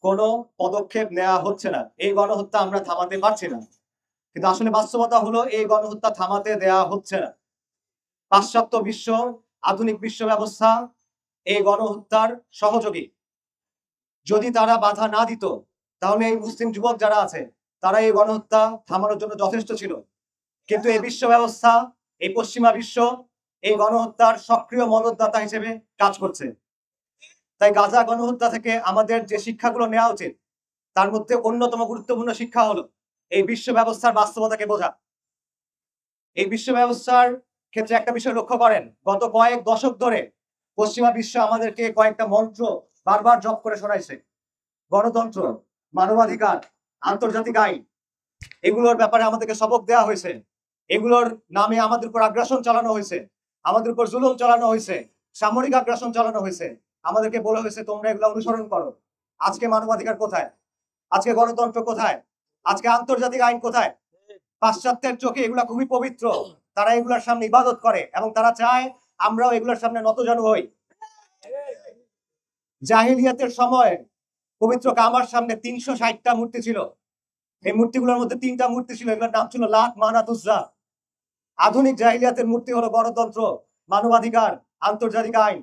কোনো পদক্ষেপ নেওয়া হচ্ছে না। এই গণহত্যা আমরা থামাতে পারছি না, কিন্তু আসলে বাস্তবতা হলো এই গণহত্যা থামাতে দেয়া হচ্ছে না। পাশ্চাত্য বিশ্ব, আধুনিক বিশ্ব ব্যবস্থা এই গণহত্যার সহযোগী। যদি তারা বাধা না দিত তাহলে এই মুসলিম যুবক যারা আছে তারা এই গণহত্যা থামানোর জন্য যথেষ্ট ছিল। কিন্তু এই বিশ্ব ব্যবস্থা, এই পশ্চিমা বিশ্ব এই গণহত্যার সক্রিয় মদতদাতা হিসেবে কাজ করছে। তাই গাজা গণহত্যা থেকে আমাদের যে শিক্ষাগুলো নেওয়া উচিত তার মধ্যে অন্যতম গুরুত্বপূর্ণ শিক্ষা হলো এই বিশ্ব ব্যবস্থার বাস্তবতাকে বোঝা। এই বিশ্ব ব্যবস্থার ক্ষেত্রে একটা বিষয় লক্ষ্য করেন, গত কয়েক দশক ধরে পশ্চিমা বিশ্ব আমাদেরকে কয়েকটা মন্ত্র বারবার জপ করে শোনাইছে। গণতন্ত্র, মানবাধিকার, আন্তর্জাতিক আইন, এগুলোর ব্যাপারে আমাদেরকে সবক দেওয়া হয়েছে। এগুলোর নামে আমাদের উপর আগ্রাসন চালানো হয়েছে, আমাদের উপর জুলুম চালানো হয়েছে, সামরিক আগ্রাসন চালানো হয়েছে। আমাদেরকে বলা হয়েছে তোমরা এগুলো অনুসরণ করো। আজকে মানবাধিকার কোথায়? আজকে গণতন্ত্র কোথায়? আজকে আন্তর্জাতিক আইন কোথায়? পাশ্চাত্যের চোখে এগুলা খুবই পবিত্র, তারা এগুলোর সামনে ইবাদত করে এবং তারা চায় আমরাও এগুলোর সামনে নতজানু হই। জাহিলিয়াতের সময় পবিত্র কাবার সামনে 360টা মূর্তি ছিল। এই মূর্তিগুলোর মধ্যে 3টা মূর্তি ছিল, এগুলোর নাম ছিল লাত, মানাত, উজ্জা। আধুনিক জাহিলিয়াতের মূর্তি হলো গণতন্ত্র, মানবাধিকার, আন্তর্জাতিক আইন।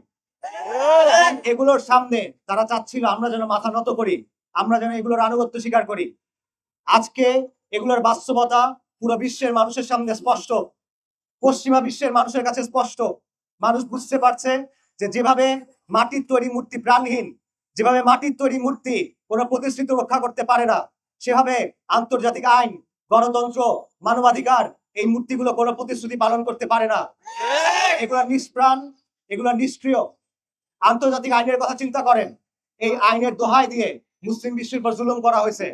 এগুলোর সামনে তারা চাচ্ছিল আমরা যেন মাথা নত করি, আমরা যেন এগুলোর আনুগত্য স্বীকার করি। আজকে এগুলোর বাস্তবতা পুরো বিশ্বের মানুষের সামনে স্পষ্ট, পশ্চিমা বিশ্বের মানুষের কাছে স্পষ্ট। মানুষ বুঝতে পারছে যে যেভাবে মাটির তৈরি মূর্তি প্রাণহীন, যেভাবে মাটির তৈরি মূর্তি কোনো প্রতিশ্রুতি রক্ষা করতে পারে না, সেভাবে আন্তর্জাতিক আইন, গণতন্ত্র, মানবাধিকার এই মূর্তিগুলো কোনো প্রতিশ্রুতি পালন করতে পারে না। এগুলো নিষ্প্রাণ, এগুলো নিষ্ক্রিয়। আন্তর্জাতিক আইনের কথা চিন্তা করেন, এই আইনের দোহাই দিয়ে মুসলিম বিশ্বের উপর জুলুম করা হয়েছে,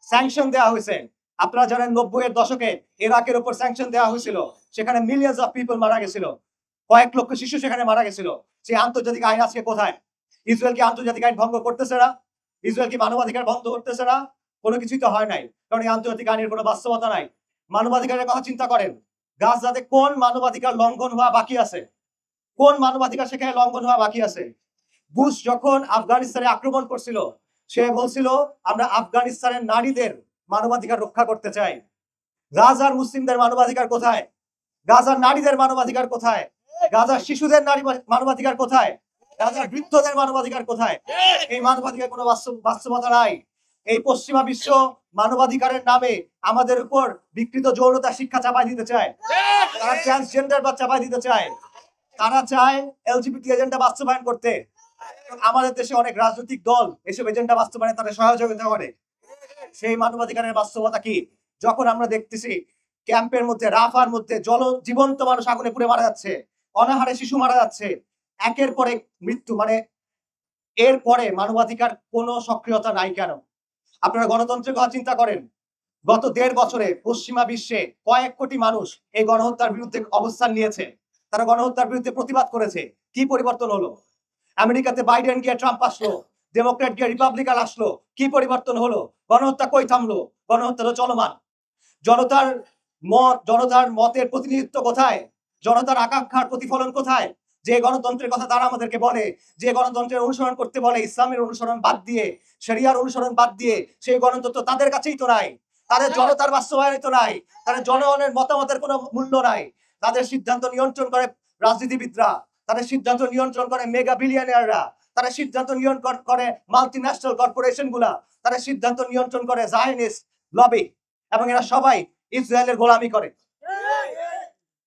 স্যাংশন দেওয়া হয়েছে। আপনারা জানেন 90-এর দশকে ইরাকের উপর স্যাংশন দেওয়া হয়েছিল, সেখানে মিলিয়ন্স অফ পিপল মারা গেছিল, কয়েক লক্ষ শিশু সেখানে মারা গেছিল। সেই আন্তর্জাতিক আইন আজকে কোথায়? ইসরায়েল কি আন্তর্জাতিক আইন ভঙ্গ করতেছে না? ইসরায়েল কি মানবাধিকার ভঙ্গ করতেছে না? কোনো কিছুই তো হয় নাই, কারণ এই আন্তর্জাতিক আইনের কোনো বাস্তবতা নাই। মানবাধিকারের কথা চিন্তা করেন, গাজাতে কোন মানবাধিকার লঙ্ঘন হওয়া বাকি আছে? কোন মানবাধিকার সেখানে লঙ্ঘন হওয়া বাকি আছে? বুশ যখন আফগানিস্তানে আক্রমণ করছিল, সে বলছিল আমরা আফগানিস্তানের নারীদের মানবাধিকার রক্ষা করতে চাই। গাজার মুসলিমদের মানবাধিকার কোথায়? গাজার নারীদের মানবাধিকার কোথায়? গাজার শিশুদের মানবাধিকার কোথায়? গাজার বৃদ্ধদের মানবাধিকার কোথায়? এই মানবাধিকার কোনো বাস্তবতা নাই। এই পশ্চিমা বিশ্ব মানবাধিকারের নামে আমাদের উপর বিকৃত যৌনতা শিক্ষা চাপাই দিতে চায়। তারা ট্রান্সজেন্ডার বা চাপাই দিতে চায়। তারা চায় এলজিবিটি এজেন্ডা বাস্তবায়ন করতে। আমাদের দেশে অনেক রাজনৈতিক দল এসব এজেন্ডা বাস্তবায়নে তাদের সহযোগিতা করে। সেই মানবাধিকারের বাস্তবতা কি? যখন আমরা দেখতেছি ক্যাম্পের মধ্যে, রাফার মধ্যে জীবন্ত মানুষ আগুনে পুড়ে মারা যাচ্ছে, অনাহারে শিশু মারা যাচ্ছে, একের পর এক মৃত্যু, মানে এরপরে মানবাধিকার কোনো সক্রিয়তা নাই কেন? আপনারা গণতন্ত্রের কথা চিন্তা করেন। গত 1.5 বছরে পশ্চিমা বিশ্বে কয়েক কোটি মানুষ এই গণহত্যার বিরুদ্ধে অবস্থান নিয়েছে, তারা গণহত্যার বিরুদ্ধে প্রতিবাদ করেছে। কি পরিবর্তন হলো? আমেরিকাতে বাইডেন গিয়ে ট্রাম্প আসলো, ডেমোক্রেট গিয়ে রিপাবলিকান আসলো, কি পরিবর্তন হলো? গণহত্যা কই থামলো? গণহত্যা তো চলমান। জনতার মতের প্রতিনিধিত্ব কোথায়? জনতার আকাঙ্ক্ষার প্রতিফলন কোথায়? যে গণতন্ত্রের কথা তারা আমাদেরকে বলে, যে গণতন্ত্রের অনুসরণ করতে বলে, ইসলামের অনুসরণ বাদ দিয়ে, শরিয়ার অনুসরণ বাদ দিয়ে, সেই গণতন্ত্র তাদের কাছেই তো নাই। তাদের জনতার বাস্তবায়ন তো নাই, তাদের জনগণের মতামতের কোনো মূল্য নাই। তাদের সিদ্ধান্ত নিয়ন্ত্রণ করে রাজনীতিবিদরা, তাদের সিদ্ধান্ত নিয়ন্ত্রণ করে মেগা বিলিয়নিয়াররা, তারা সিদ্ধান্ত নিয়ন্ত্রণ করে মাল্টিন্যাশনাল কর্পোরেশন গুলা, তারা সিদ্ধান্ত নিয়ন্ত্রণ করে জায়নিস্ট লবি, এবং এরা সবাই ইসরায়েলের গোলামি করে।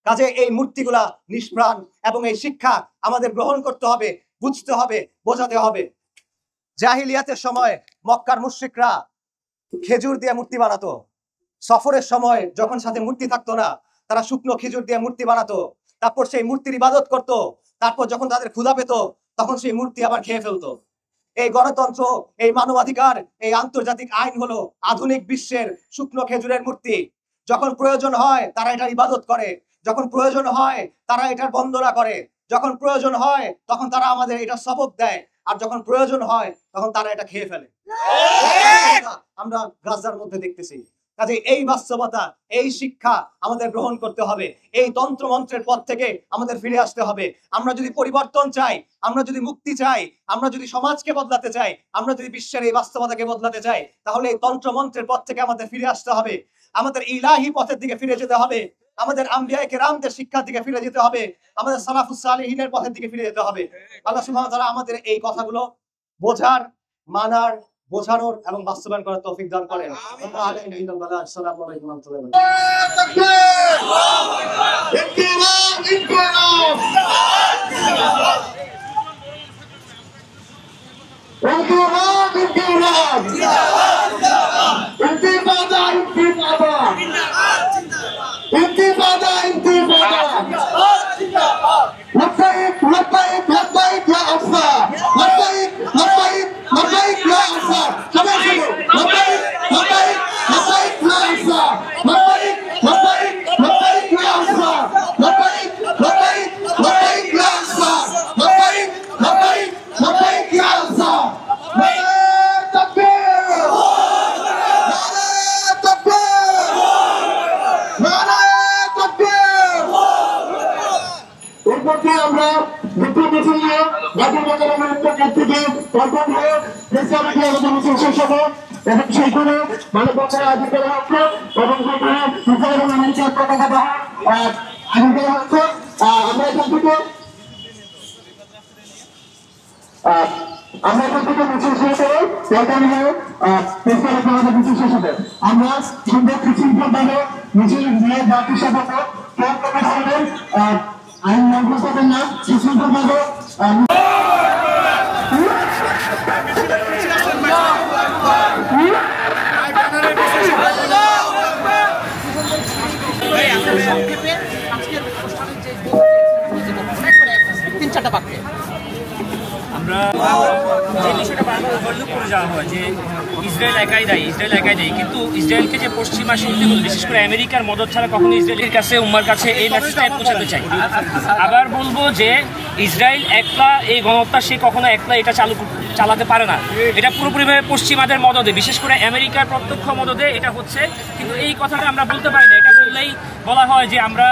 কাজে এই মূর্তিগুলা নিষ্প্রাণ, এবং এই শিক্ষা আমাদের গ্রহণ করতে হবে, বুঝতে হবে, বোঝাতে হবে। জাহিলিয়াতের সময় মক্কার মুশরিকরা খেজুর দিয়ে মূর্তি বানাতো। সফরের সময় যখন সাথে মূর্তি থাকতো না, তারা শুকনো খেজুর দিয়ে মূর্তি বানাতো, তারপর সেই মূর্তির ইবাদত করতো। তারপর যখন তাদের ক্ষুধা পেত, তখন সেই মূর্তি আবার খেয়ে ফেলতো। এই গণতন্ত্র, এই মানবাধিকার, এই আন্তর্জাতিক আইন হলো আধুনিক বিশ্বের শুকনো খেজুরের মূর্তি। যখন প্রয়োজন হয় তারা এটার ইবাদত করে, যখন প্রয়োজন হয় তারা এটার বন্দনা করে, যখন প্রয়োজন হয় তখন তারা আমাদের এটা সবক দেয়, আর যখন প্রয়োজন হয় তখন তারা এটা খেয়ে ফেলে। আমরা গাজার মধ্যে দেখতেছি। কাজে এই বাস্তবতা, এই শিক্ষা আমাদের গ্রহণ করতে হবে। এই তন্ত্রমন্ত্রের পথ থেকে আমাদের ফিরে আসতে হবে। আমরা যদি পরিবর্তন চাই, আমরা যদি মুক্তি চাই, আমরা যদি সমাজকে বদলাতে চাই, আমরা যদি বিশ্বের এই বাস্তবতাকে বদলাতে চাই, তাহলে এই তন্ত্রমন্ত্রের পথ থেকে আমাদের ফিরে আসতে হবে। আমাদের ইলাহি পথের দিকে ফিরে যেতে হবে, আমাদের আম্বিয়ায়ে কেরামদের শিক্ষার দিকে ফিরে যেতে হবে, আমাদের সালাফুস সালেহিনের পথের দিকে ফিরে যেতে হবে। আল্লাহ সুবহানাহু ওয়া তাআলা আমাদের এই কথাগুলো বোঝার, মানার, বোঝানোর এবং বাস্তবায়ন করার তৌফিক দান করেন। আসসালামু আলাইকুম ওয়া রাহমাতুল্লাহি আমরা দ্বিতীয় মিছিল নিয়ে গাজীর বাজারের উত্তর থেকে প্রথম হয়ে মিছিল শেষ হবো, এবং সেইখানে মানবাধিকার আয়োজন করা হচ্ছে, এবং সেখানে ইসরায়েল এবং আমেরিকার পতাকা দেওয়া আয়োজন করা হচ্ছে। আমরা এখান থেকে মিছিল শেষ করে আমাদের মিছিল শেষ হবে। আমরা সুন্দর শৃঙ্খলভাবে মিছিল নিয়ে জাতির সাথে কেউ কোনো ধরনের আইন লঙ্ঘন করবেন না, শৃঙ্খলভাবে আমরা যে বিষয়টা বারবার ওভারলুক করে যাওয়া হয় যে ইসরায়েল একাই দায়ী, কিন্তু ইসরায়েলকে যে পশ্চিমা শক্তিগুলো, বিশেষ করে আমেরিকার মদদ ছাড়া কখনো ইসরায়েলের কাছে, উম্মার কাছে এই মেসেজটা পৌঁছাতে চাই। আবার বলবো যে ইসরায়েল একলা এই গণহত্যা সে কখনো একলা এটা চালাতে পারে না। এটা পুরোপুরিভাবে পশ্চিমাদের মদদে, বিশেষ করে আমেরিকার প্রত্যক্ষ মদদে এটা হচ্ছে। কিন্তু এই কথাটা আমরা বলতে পারি না, এটা করলেই বলা হয় যে আমরা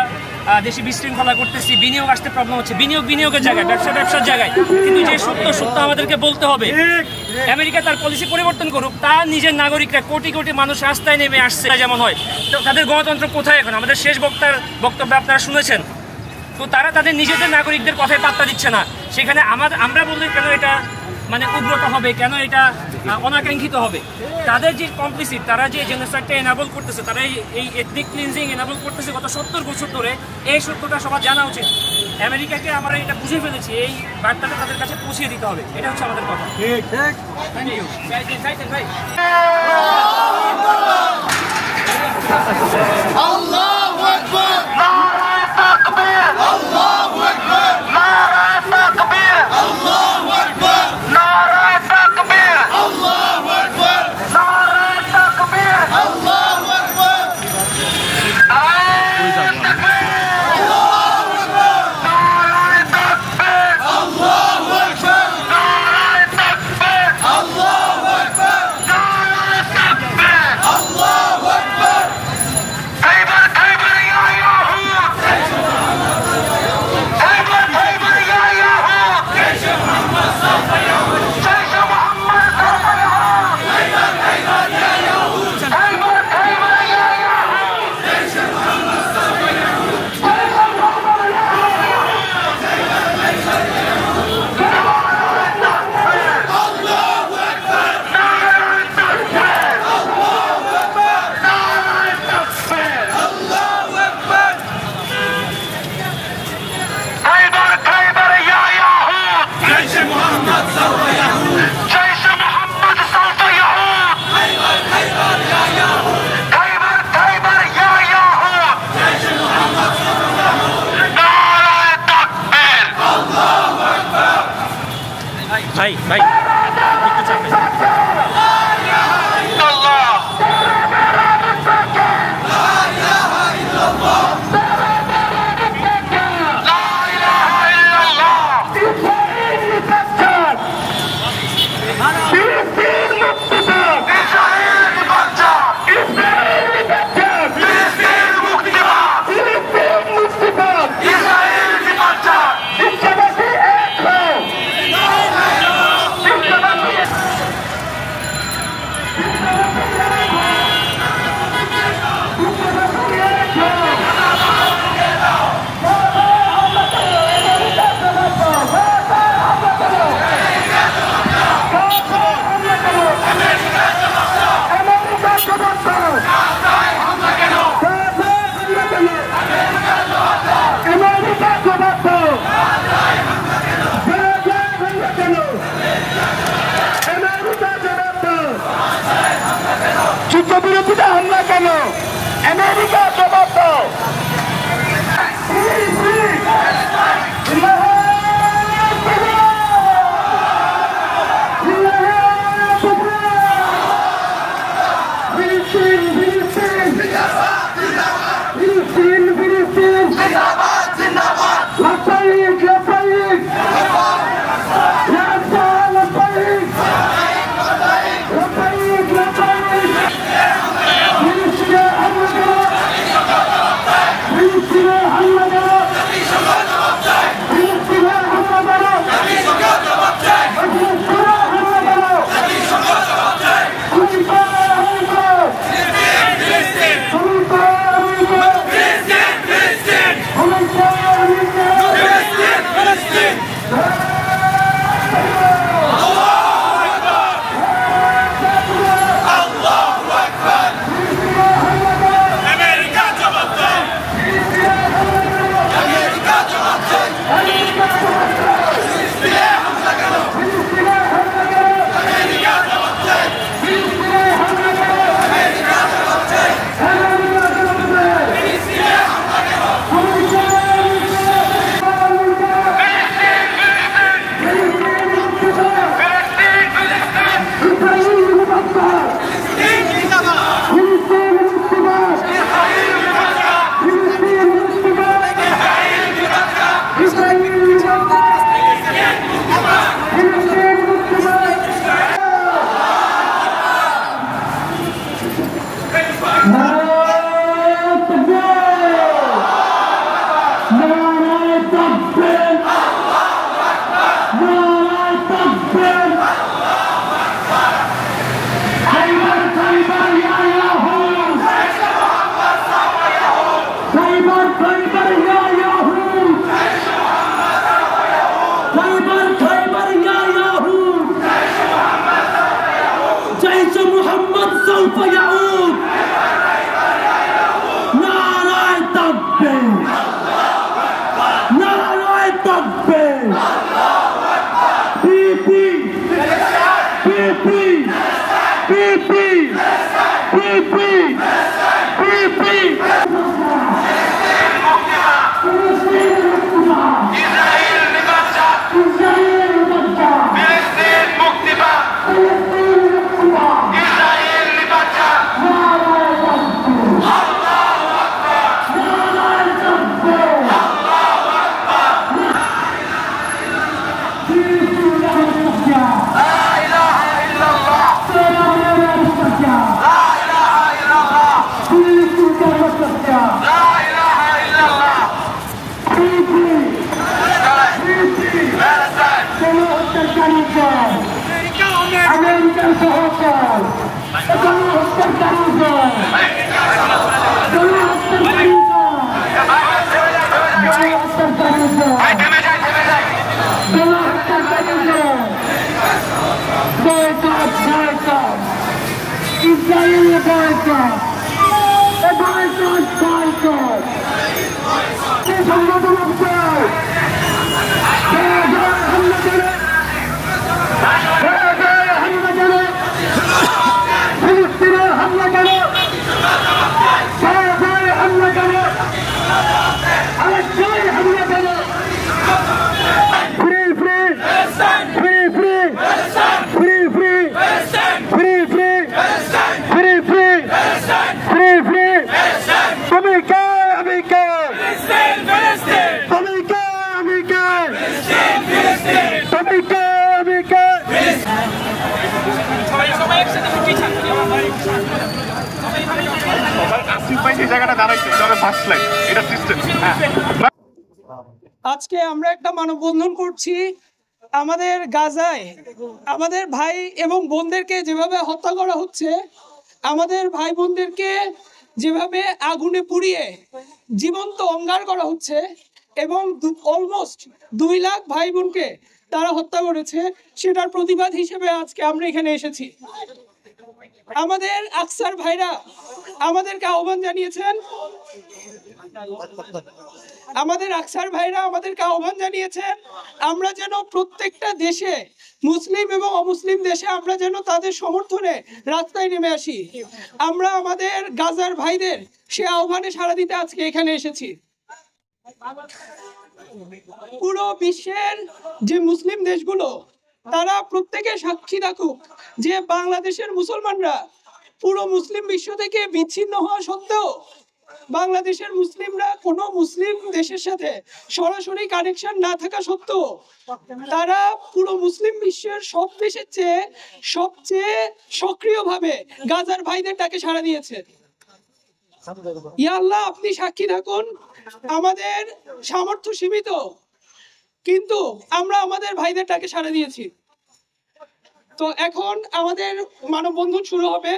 দেশে বিশৃঙ্খলা করতেছি, বিনিয়োগ আসতে প্রবলেম হচ্ছে। বিনিয়োগের জায়গায়, ব্যবসার জায়গায়, কিন্তু যে সত্য আমাদেরকে বলতে হবে। আমেরিকা তার পলিসি পরিবর্তন করুক, তার নিজের নাগরিকরা কোটি কোটি মানুষ রাস্তায় নেমে আসছে যেমন হয়, তো তাদের গণতন্ত্র কোথায় এখন? আমাদের শেষ বক্তার বক্তব্য আপনারা শুনেছেন, তো তারা তাদের নিজেদের নাগরিকদের কথায় পাত্তা দিচ্ছে না। সেখানে আমরা বললে কেন এটা মানে উগ্রতা হবে, কেন এটা অনাকাঙ্ক্ষিত হবে? তাদের যে কমপ্লিসিট, তারা যে জেনোসাইডটা এনাবল করতেছে, তারা এই এথনিক ক্লিনজিং এনাবল করতেছে গত 70 বছর ধরে, এই সত্যটা সবার জানা উচিত। আমেরিকাকে আমরা এটা বুঝে ফেলেছি, এই বার্তাটা তাদের কাছে পৌঁছে দিতে হবে, এটা হচ্ছে আমাদের কথা। ঠিক, থ্যাংক ইউ ভাই। আল্লাহু আকবার, নারায়ে তাকবীর, আল্লাহু আকবার, নারায়ে তাকবীর, আল্লাহু আকবার, নারায়ে তাকবীর, আল্লাহু আকবার, নারায়ে তাকবীর, আল্লাহু আকবার, নারায়ে তাকবীর, আল্লাহু আকবার, নারায়ে তাকবীর, আল্লাহু আকবার, নারায়ে তাকবীর, আল্লাহু আকবার, নারায়ে তাকবীর, আল্লাহু আকবার। خيبر خيبر يا يهود، خيبر خيبر يا يهود، جيش محمد سوف يعود، جيش محمد سوف يعود، خيبر خيبر يا يهود، خيبر خيبر يا يهود، جيش محمد سوف يعود، جيش محمد يا يهود، خيبر خيبر يا يهود، نعرة التكبير، الله أكبر، نعرة التكبير، الله أكبر، نعرة التكبير، الله أكبر. خيبر خيبر يا يهود، جيش محمد سوف يعود، جيش محمد سوف يعود، خيبر خيبر يا يهود، خيبر خيبر يا يهود، جيش محمد سوف يعود، نعرة التكبير، الله أكبر. ভাই ভাই একটু চাপে لا إله إلا الله، لا إله إلا الله، لا إله إلا الله. إسرائيل بجار، فلسطين مقتدر، إسرائيل بجار، إسرائيل بجار، فلسطين مقتدر، فلسطين مقتدر، إسرائيل بجار. বিশ্ববাসী এক হও, বিশ্ববাসী আজকে আমরা একটা মানববন্ধন করছি আমাদের গাজায় আমাদের ভাই এবং বোনদেরকে যেভাবে হত্যা করা হচ্ছে, আমাদের ভাই বোনদেরকে যেভাবে আগুনে পুড়িয়ে জীবন্ত অঙ্গার করা হচ্ছে এবং অলমোস্ট 2 লাখ ভাই বোনকে তারা হত্যা করেছে, সেটার প্রতিবাদ হিসেবে আজকে আমরা এখানে এসেছি। আমাদের আকসার ভাইরা আমাদেরকে আহ্বান জানিয়েছেন আমরা যেন প্রত্যেকটা দেশে, মুসলিম এবং অমুসলিম দেশে, আমরা যেন তাদের সমর্থনে রাস্তায় নেমে আসি। আমরা আমাদের গাজার ভাইদের সে আহ্বানে সাড়া দিতে আজকে এখানে এসেছি। পুরো বিশ্বের যে মুসলিম দেশগুলো তারা প্রত্যেকে সাক্ষী রাখুক যে বাংলাদেশের মুসলমানরা পুরো মুসলিম বিশ্ব থেকে বিচ্ছিন্ন হওয়া সত্ত্বেও, বাংলাদেশের মুসলিমরা কোনো মুসলিম দেশের সাথে সরাসরি কানেকশন না থাকা সত্ত্বেও তারা পুরো মুসলিম বিশ্বের সব দেশের চেয়ে সবচেয়ে সক্রিয়ভাবে গাজার ভাইদের ডাকে সাড়া দিয়েছে। ইয়া আল্লাহ, আপনি সাক্ষী থাকুন, আমাদের সামর্থ্য সীমিত, কিন্তু আমরা আমাদের ভাইদের ডাকে সাড়া দিয়েছি। তো এখন আমাদের মানববন্ধন শুরু হবে।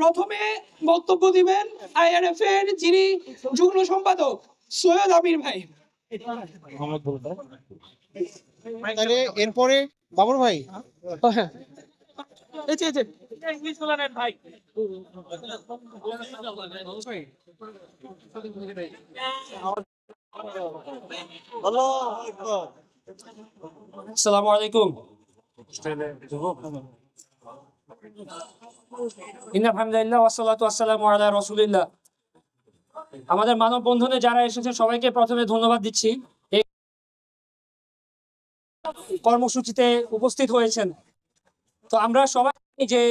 প্রথমে বক্তব্য দিবেন আইআরএফ এর যিনি যুগ্ম সম্পাদক সৈয়দ আমির ভাই। এরপরে বাবর ভাই। হ্যাঁ, আসসালামু আলাইকুম। আলহামদুলিল্লাহ ওয়াসসালাতু ওয়াসসালামু আলা রাসূলিল্লাহ। আমাদের মানববন্ধনে যারা এসেছে সবাইকে প্রথমে ধন্যবাদ দিচ্ছি। এই কর্মসূচিতে উপস্থিত হয়েছেন। তো আমরা সবাই যে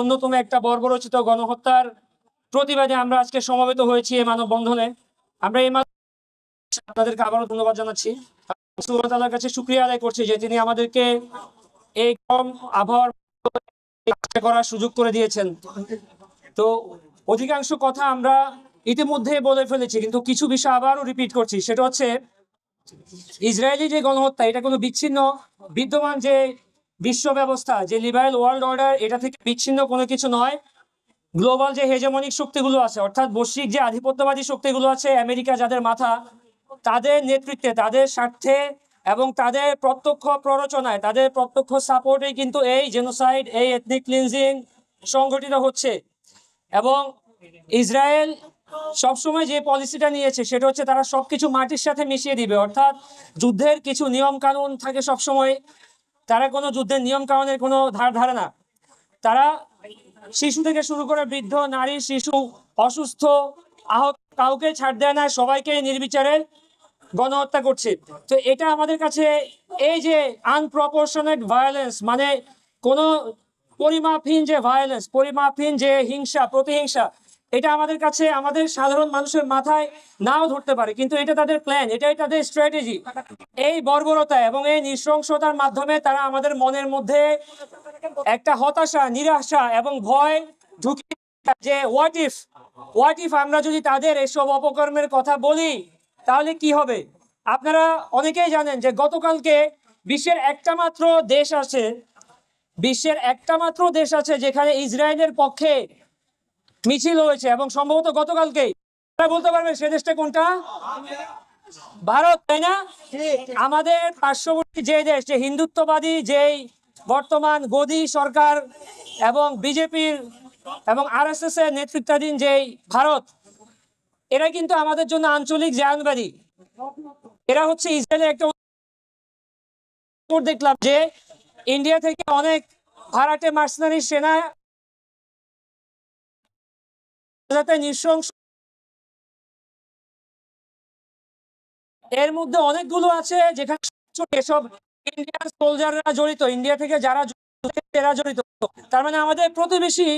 অন্যতম একটা বর্বরচিত গণহত্যার প্রতিবাদে আমরা আজকে সমবেত হয়েছি এই মানববন্ধনে। আমরা এই আপনাদেরকে আবারও ধন্যবাদ জানাচ্ছি, আল্লাহ তাআলার কাছে শুকরিয়া আদায় করছি যে তিনি আমাদেরকে এই কম আবহাওয়ার করার সুযোগ করে দিয়েছেন। তো অধিকাংশ কথা আমরা ইতিমধ্যে বলে ফেলেছি, কিন্তু কিছু বিষয় আবারও রিপিট করছি। সেটা হচ্ছে ইসরায়েলি যে গণহত্যা, এটা কোনো বিচ্ছিন্ন বিদ্যমান যে বিশ্ব ব্যবস্থা, যে লিবারেল ওয়ার্ল্ড অর্ডার, এটা থেকে বিচ্ছিন্ন কোনো কিছু নয়। গ্লোবাল যে হেজেমনিক শক্তিগুলো আছে, অর্থাৎ বৈশ্বিক যে আধিপত্যবাদী শক্তিগুলো আছে, আমেরিকা যাদের মাথা, তাদের নেতৃত্বে, তাদের স্বার্থে এবং তাদের প্রত্যক্ষ প্ররোচনায়, তাদের প্রত্যক্ষ সাপোর্টে কিন্তু এই জেনোসাইড, এই এথনিক ক্লিনজিং সংগঠিত হচ্ছে। এবং ইসরায়েল সবসময় যে পলিসিটা নিয়েছে সেটা হচ্ছে তারা সবকিছু মাটির সাথে মিশিয়ে দিবে, অর্থাৎ যুদ্ধের কিছু নিয়ম কানুন থাকে সবসময়, তারা কোনো যুদ্ধের নিয়ম কানুনের কোনো ধার ধারে না। তারা শিশু থেকে শুরু করে বৃদ্ধ, নারী, শিশু, অসুস্থ, আহত কাউকে ছাড় দেয় না, সবাইকে নির্বিচারে গণহত্যা করছে। তো এটা আমাদের কাছে এই যে আনপ্রপোর্শনেট ভায়োলেন্স, মানে কোনো পরিমাপহীন যে ভায়োলেন্স, পরিমাপহীন যে হিংসা, প্রতিহিংসা, এটা আমাদের কাছে আমাদের সাধারণ মানুষের মাথায় নাও ধরতে পারে, কিন্তু এটা তাদের প্ল্যান, এটাই তাদের স্ট্র্যাটেজি। এই বর্বরতা এবং এই নৃশংসতার মাধ্যমে তারা আমাদের মনের মধ্যে একটা হতাশা, নিরাশা এবং ভয় ঢুকিয়ে যে হোয়াট ইফ আমরা যদি তাদের এসব অপকর্মের কথা বলি তাহলে কি হবে। আপনারা অনেকেই জানেন যে গতকালকে বিশ্বের একটা মাত্র দেশ আছে যেখানে ইসরায়েলের পক্ষে মিছিল হয়েছে, এবং সম্ভবত গতকালকেই। আপনারা বলতে পারবেন সে দেশটা কোনটা? ভারত, তাই না? আমাদের পার্শ্ববর্তী যে দেশ, যে হিন্দুত্ববাদী, যেই বর্তমান গদি সরকার এবং বিজেপির এবং RSS এর নেতৃত্বাধীন যেই ভারত, এরা কিন্তু আমাদের জন্য আঞ্চলিক জায়নবাদী। এরা হচ্ছে ইসরায়েলের একটা দেখলাম যে ইন্ডিয়া থেকে অনেক ভাড়াটে মার্সেনারি সেনা নৃশংস, এর মধ্যে অনেকগুলো আছে যেখানে এসব ইন্ডিয়ান সোলজাররা জড়িত, ইন্ডিয়া থেকে যারা এরা জড়িত। তার মানে আমাদের প্রতিবেশী,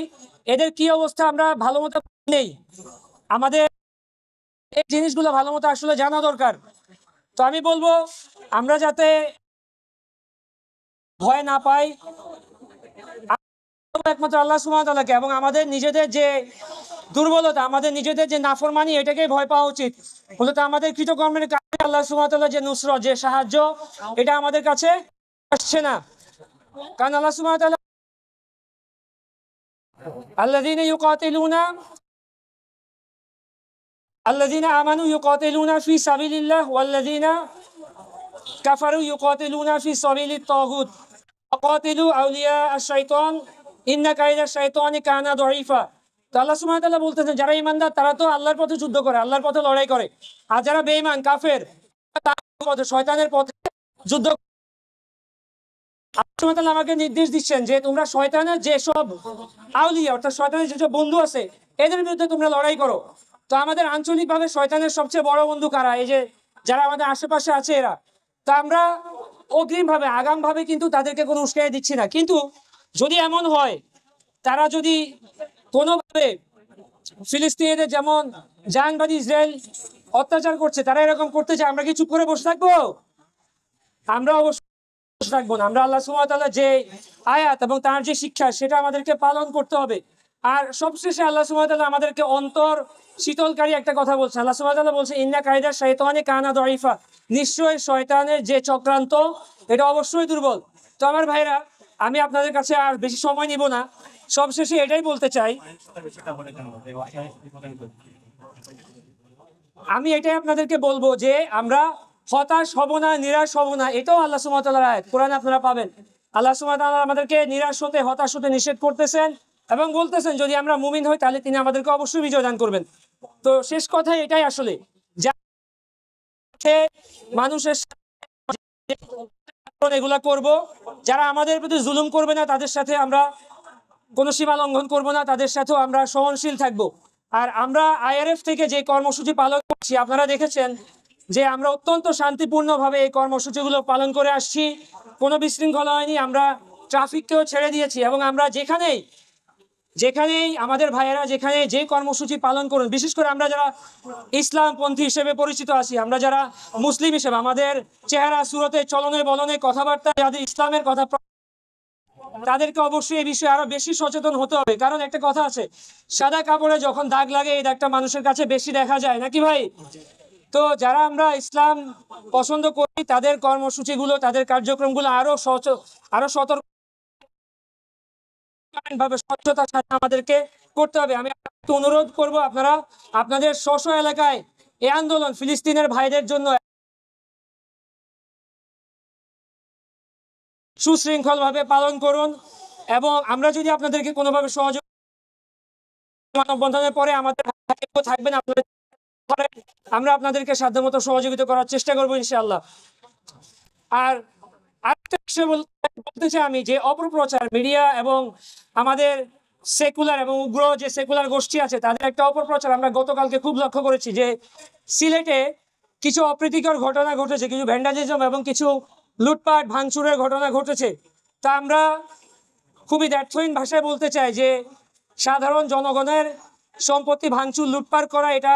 এদের কি অবস্থা আমরা ভালো মতো নেই। আমাদের এই জিনিসগুলো ভালো মতো আসলে জানা দরকার। তো আমি বলবো আমরা যাতে ভয় না পাই, একমাত্র আল্লাহ সুবহানাহু ওয়া তাআলাকে, এবং আমাদের নিজেদের যে দুর্বলতা, আমাদের নিজেদের যে নাফরমানি, এটাকে ভয় পাওয়া উচিত। মূলত আমাদের কৃতকর্মের কারণে আল্লাহ সুবহানাহু ওয়া তাআলার যে নুসরত, যে সাহায্য, এটা আমাদের কাছে আসছে না। কারণ আল্লাহ সুবহানাহু ওয়া তাআলা আল্লাযীনা আমানু ইউকাতিলুনা ফি সাবিলিল্লাহ ওয়াল্লাযীনা কাফারু ইউকাতিলুনা ফি সাবিলিত তাগুত ওয়াকাতিলু আউলিয়া আশ-শাইতান ইন্না কাইদা শাইতানি কানা দাঈফা। তো আল্লাহ সুবহানাহু ওয়া তাআলা বলতেছেন যারা ঈমানদার তারা তো আল্লাহর পথে যুদ্ধ করে, আল্লাহর পথে লড়াই করে, আর যারা বেঈমান কাফের তারা শয়তানের পথে যুদ্ধ। আল্লাহ সুবহানাহু ওয়া তাআলা আমাকে নির্দেশ দিচ্ছেন যে তোমরা শয়তানের যেসব আউলিয়া, অর্থাৎ শয়তানের যেসব বন্ধু আছে, এদের বিরুদ্ধে তোমরা লড়াই করো। তো আমাদের আঞ্চলিকভাবে শয়তানের সবচেয়ে বড় বন্ধু কারা? এই যে যারা আমাদের আশেপাশে আছে এরা। তো আমরা অগ্রিমভাবে, আগামভাবে কিন্তু তাদেরকে কোনো উস্কানি দিচ্ছি না, কিন্তু যদি এমন হয় তারা যদি কোনোভাবে ফিলিস্তিনিদের যেমন জাহানবাদী ইসরায়েল অত্যাচার করছে, তারা এরকম করতে চায়, আমরা কি চুপ করে বসে থাকবো? আমরা অবশ্যই বসে থাকবো না। আমরা আল্লাহ সুবহানাহু ওয়া তাআলার যে আয়াত এবং তার যে শিক্ষা, সেটা আমাদেরকে পালন করতে হবে। আর সবশেষে আল্লাহ সুবহানাহু ওয়া তাআলা আমাদেরকে অন্তর শীতলকারী একটা কথা বলছে। আল্লাহ সুবহানাহু ওয়া তাআলা বলছে ইন্না কাইদা শাইতানি কানা দাঈফা, নিশ্চয়ই শয়তানের যে চক্রান্ত এটা অবশ্যই দুর্বল। তো আমার ভাইরা, আমি আপনাদের কাছে আর বেশি সময় নিব না, সবশেষে এটাই বলতে চাই, আমি এটাই আপনাদেরকে বলবো যে আমরা হতাশ হব না, নিরাশ হব না। এটাও আল্লাহ সুবহানাহু ওয়া তাআলার আয়াত, কোরআনে আপনারা পাবেন। আল্লাহ সুবহানাহু ওয়া তাআলা আমাদেরকে নিরাশ হতে, হতাশ হতে নিষেধ করতেছেন এবং বলতেছেন যদি আমরা মুমিন হই তাহলে তিনি আমাদেরকে অবশ্যই বিজয় দান করবেন। তো শেষ কথা এটাই আসলে, মানুষের এগুলা করব, যারা আমাদের প্রতি জুলুম করবে না তাদের সাথে আমরা কোনো সীমা লঙ্ঘন করব না, তাদের সাথেও আমরা সহনশীল থাকব। আর আমরা IRF থেকে যে কর্মসূচি পালন করছি, আপনারা দেখেছেন যে আমরা অত্যন্ত শান্তিপূর্ণভাবে এই কর্মসূচিগুলো পালন করে আসছি, কোনো বিশৃঙ্খলা হয়নি। আমরা ট্রাফিককেও ছেড়ে দিয়েছি, এবং আমরা যেখানেই আমাদের ভাইয়েরা যেখানে যে কর্মসূচি পালন করুন, বিশেষ করে আমরা যারা ইসলামপন্থী হিসেবে পরিচিত আছি, আমরা যারা মুসলিম হিসেবে, আমাদের চেহারা, সুরতে, চলনে, বলনে, কথাবার্তা যাদের ইসলামের কথা, তাদেরকে অবশ্যই এই বিষয়ে আরো বেশি সচেতন হতে হবে। কারণ একটা কথা আছে, সাদা কাপড়ে যখন দাগ লাগে এই দাগটা মানুষের কাছে বেশি দেখা যায়, নাকি ভাই? তো যারা আমরা ইসলাম পছন্দ করি তাদের কর্মসূচিগুলো, তাদের কার্যক্রমগুলো আরো সতর্ক ভাবে, স্বচ্ছতার সাথে আমাদেরকে করতে হবে। আমি অনুরোধ করব আপনারা আপনাদের স্ব এলাকায় এই আন্দোলন ফিলিস্তিনের ভাইদের জন্য সুশৃঙ্খল ভাবে পালন করুন, এবং আমরা যদি আপনাদেরকে কোনোভাবে সহযোগিতা, মানববন্ধনের পরে আমাদের থাকবেন আপনারা, আমরা আপনাদেরকে সাধ্যমতো সহযোগিতা করার চেষ্টা করবো ইনশাআল্লাহ। আর আরেকটা বিষয় বলতে চাই আমি, যে অপপ্রচার মিডিয়া এবং আমাদের সেকুলার এবং উগ্র যে সেকুলার গোষ্ঠী আছে তাদের একটা অপপ্রচার আমরা গতকালকে খুব লক্ষ্য করেছি, যে সিলেটে কিছু অপ্রীতিকর ঘটনা ঘটেছে, কিছু ভ্যান্ডালিজম এবং কিছু লুটপাট ভাঙচুরের ঘটনা ঘটেছে। তা আমরা খুবই দ্ব্যর্থহীন ভাষায় বলতে চাই যে সাধারণ জনগণের সম্পত্তি ভাঙচুর লুটপাট করা এটা